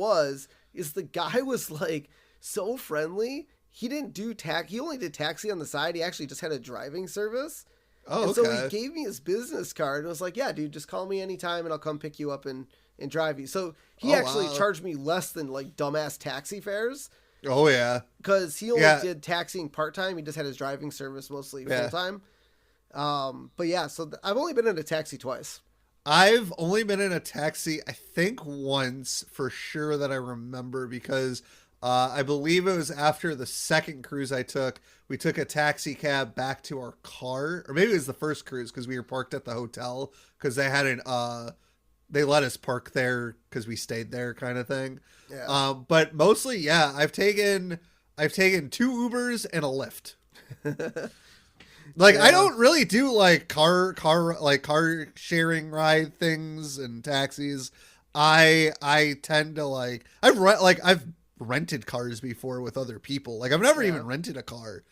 is the guy was like so friendly. He didn't do he only did taxi on the side. He actually just had a driving service. Oh, and okay. so he gave me his business card and was like, yeah, dude, just call me anytime and I'll come pick you up and drive you. So he actually charged me less than like dumbass taxi fares. Oh, yeah. Because he only did taxiing part-time. He just had his driving service mostly full-time. But yeah, so I've only been in a taxi twice. I've only been in a taxi, I think once for sure that I remember, because I believe it was after the second cruise I took. We took a taxi cab back to our car, or maybe it was the first cruise because we were parked at the hotel because they had they let us park there because we stayed there, kind of thing. Yeah. But mostly, yeah, I've taken 2 Ubers and a Lyft. Like, I don't really do like car sharing ride things and taxis. I tend to like, I've rented cars before with other people. Like, I've never even rented a car.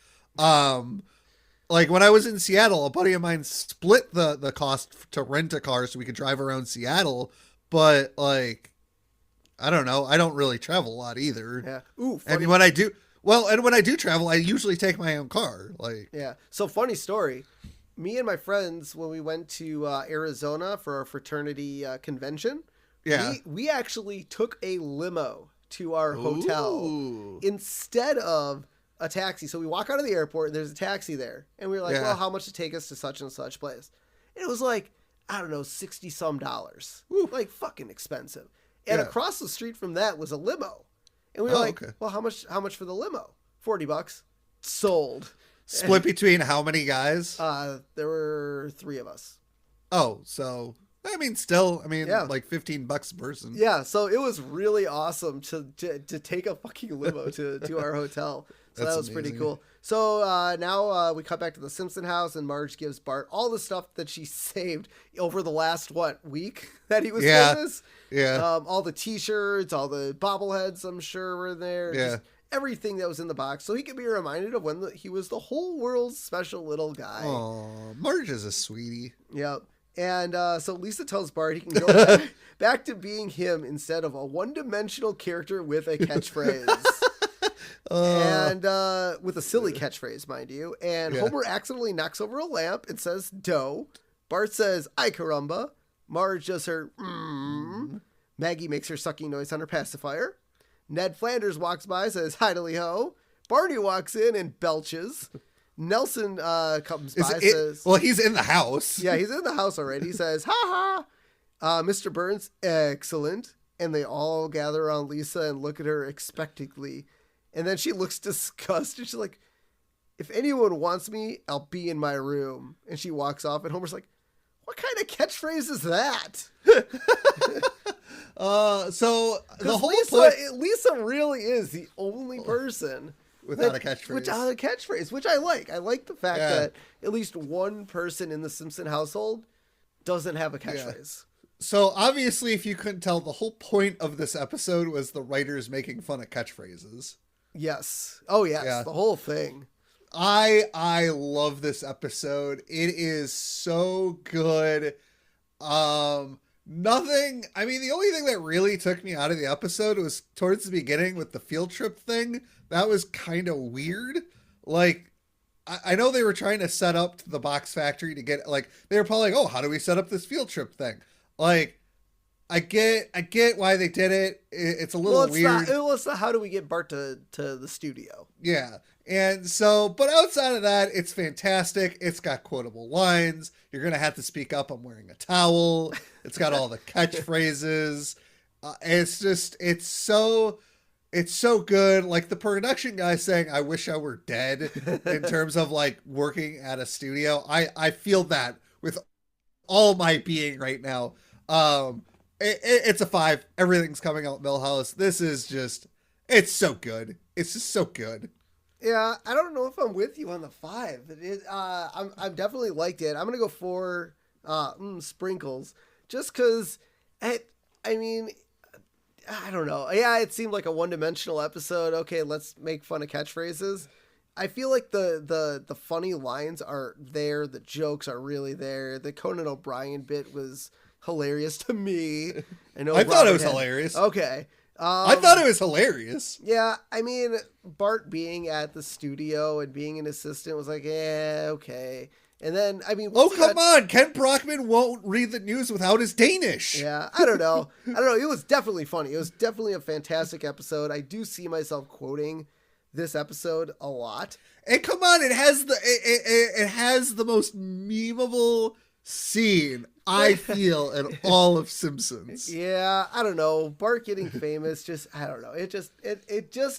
Like when I was in Seattle, a buddy of mine split the cost to rent a car so we could drive around Seattle. But like, I don't know. I don't really travel a lot either. Yeah. Ooh, funny. And when I do travel, I usually take my own car. Like, yeah. So funny story. Me and my friends, when we went to Arizona for our fraternity convention, we actually took a limo to our hotel instead of a taxi. So we walk out of the airport and there's a taxi there. And we were like, well, how much to take us to such and such place? And it was like, I don't know, $60 some. Like fucking expensive. And across the street from that was a limo. And we were well, how much for the limo? $40. Sold. Split between how many guys? There were 3 of us. Oh, so I mean, still, like $15 a person. Yeah, so it was really awesome to take a fucking limo to our hotel. So that was amazing. Pretty cool. So now we cut back to the Simpson house, and Marge gives Bart all the stuff that she saved over the last, week that he was famous? Yeah. All the T-shirts, all the bobbleheads, I'm sure, were there. Yeah. Just everything that was in the box. So he could be reminded of when he was the whole world's special little guy. Oh, Marge is a sweetie. Yep. And so Lisa tells Bart he can go back to being him instead of a one-dimensional character with a catchphrase. And with a silly catchphrase, mind you. And Homer accidentally knocks over a lamp and says, dough. Bart says, ay caramba. Marge does her, Maggie makes her sucking noise on her pacifier. Ned Flanders walks by, says, hi-dilly-ho. Barney walks in and belches. Nelson comes by, says... Well, he's in the house. Yeah, he's in the house already. He says, ha-ha. Mr. Burns, excellent. And they all gather around Lisa and look at her expectantly. And then she looks disgusted. She's like, if anyone wants me, I'll be in my room. And she walks off, and Homer's like, what kind of catchphrase is that? So the whole Lisa really is the only person without a catchphrase. Which I like. I like the fact that at least one person in the Simpson household doesn't have a catchphrase. Yeah. So obviously, if you couldn't tell, the whole point of this episode was the writers making fun of catchphrases. Yes. Oh, yes. Yeah. The whole thing. I love this episode. It is so good. The only thing that really took me out of the episode was towards the beginning with the field trip thing. That was kind of weird. Like, I know they were trying to set up the box factory to get, like, they were probably like, oh, how do we set up this field trip thing? Like, I get why they did it. It's a little weird. It's not how do we get Bart to the studio? Yeah. And so, but outside of that, it's fantastic. It's got quotable lines. You're going to have to speak up. I'm wearing a towel. It's got all the catchphrases. It's so good. Like the production guy saying, I wish I were dead in terms of like working at a studio. I feel that with all my being right now. It's a 5. Everything's coming out Millhouse. This is just, it's so good. It's just so good. Yeah, I don't know if I'm with you on the 5. I've definitely liked it. I'm gonna go 4 sprinkles, just because I don't know. Yeah, it seemed like a one-dimensional episode. Okay, let's make fun of catchphrases. I feel like the funny lines are there. The jokes are really there. The Conan O'Brien bit was hilarious to me. I thought it was hilarious. Okay. I thought it was hilarious. Yeah, I mean, Bart being at the studio and being an assistant was like, yeah, okay. And then, I mean... come on! Ken Brockman won't read the news without his Danish. Yeah, I don't know. It was definitely funny. It was definitely a fantastic episode. I do see myself quoting this episode a lot. And come on, it has the most memeable scene, I feel, in all of Simpsons. Yeah, I don't know. Bart Getting Famous, I don't know. It just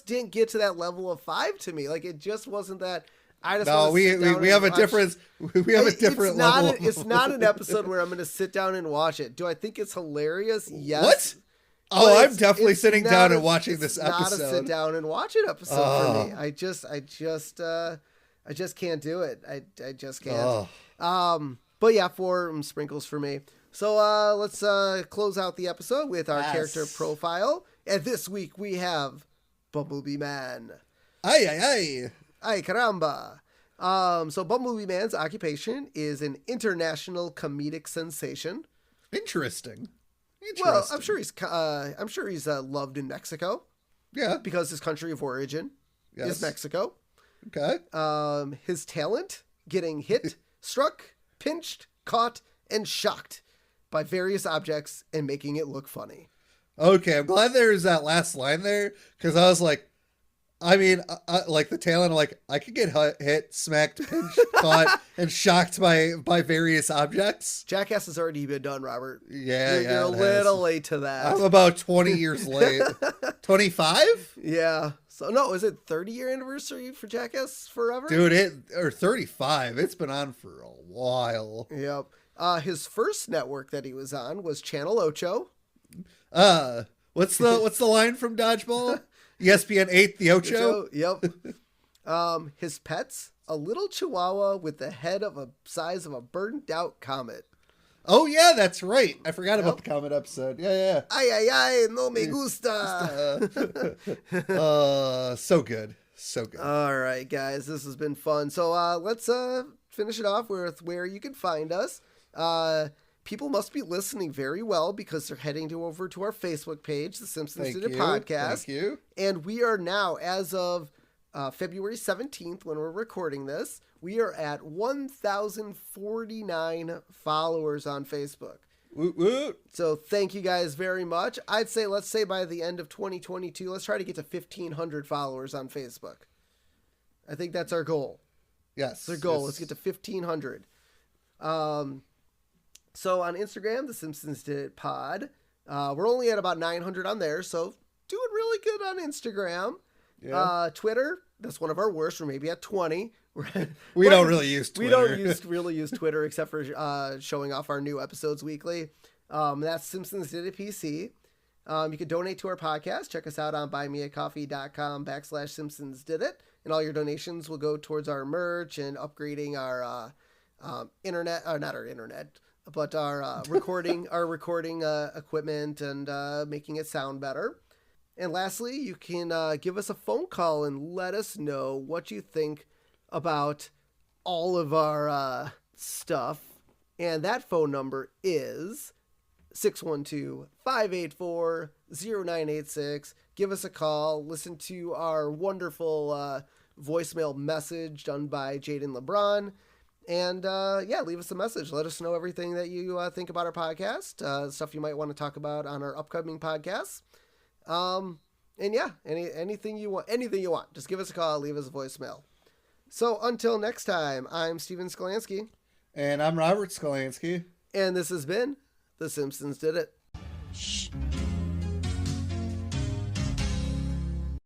didn't get to that level of 5 to me. Like, it just wasn't that... We have a different level. It's not an episode where I'm going to sit down and watch it. Do I think it's hilarious? Yes. What? Oh, I'm definitely sitting down and watching this episode. It's not a sit down and watch it episode for me. I just can't do it. I just can't. But yeah, 4 sprinkles for me. So let's close out the episode with our character profile. And this week we have Bumblebee Man. Ay. Ay caramba. So Bumblebee Man's occupation is an international comedic sensation. Interesting. Well, I'm sure he's loved in Mexico. Yeah, because his country of origin is Mexico. Okay. His talent: getting hit, struck, pinched, caught, and shocked by various objects and making it look funny. Okay, I'm glad there's that last line there, because I was like, I mean, like the talent, like I could get hit, smacked, pinched, caught, and shocked by various objects. Jackass has already been done, Robert. Yeah, you're a little late to that. I'm about 20 years late. 25? Yeah. So no, is it 30-year anniversary for Jackass Forever? Dude, or 35. It's been on for a while. Yep. His first network that he was on was Channel Ocho. What's the line from Dodgeball? ESPN 8, the Ocho? Yep. His pets, a little chihuahua with the head of a size of a burned out comet. Oh yeah, that's right. I forgot about the comet episode. Yeah. Ay, no me gusta. So good. All right, guys, this has been fun. So let's finish it off with where you can find us. People must be listening very well because they're heading over to our Facebook page, The Simpsons Did It Podcast. Thank you. And we are now, as of February 17th, when we're recording this, we are at 1,049 followers on Facebook. Woot woot. So thank you guys very much. Let's say by the end of 2022, let's try to get to 1,500 followers on Facebook. I think that's our goal. Yes. That's our goal. Let's get to 1,500. So on Instagram, The Simpsons Did It Pod. We're only at about 900 on there, so doing really good on Instagram. Yeah. Twitter, that's one of our worst. We're maybe at 20. We don't really use Twitter. We don't really use Twitter except for showing off our new episodes weekly. That's Simpsons Did It PC. You can donate to our podcast. Check us out on buymeacoffee.com/Simpsons Did It. And all your donations will go towards our merch and upgrading our internet, or not our internet, but our recording equipment and making it sound better. And lastly, you can give us a phone call and let us know what you think about all of our stuff. And that phone number is 612-584-0986. Give us a call. Listen to our wonderful voicemail message done by Jaden LeBron. And leave us a message. Let us know everything that you think about our podcast, stuff you might want to talk about on our upcoming podcasts. Anything you want. Just give us a call, leave us a voicemail. So until next time, I'm Steven Skolansky. And I'm Robert Skolansky. And this has been The Simpsons Did It. Shh.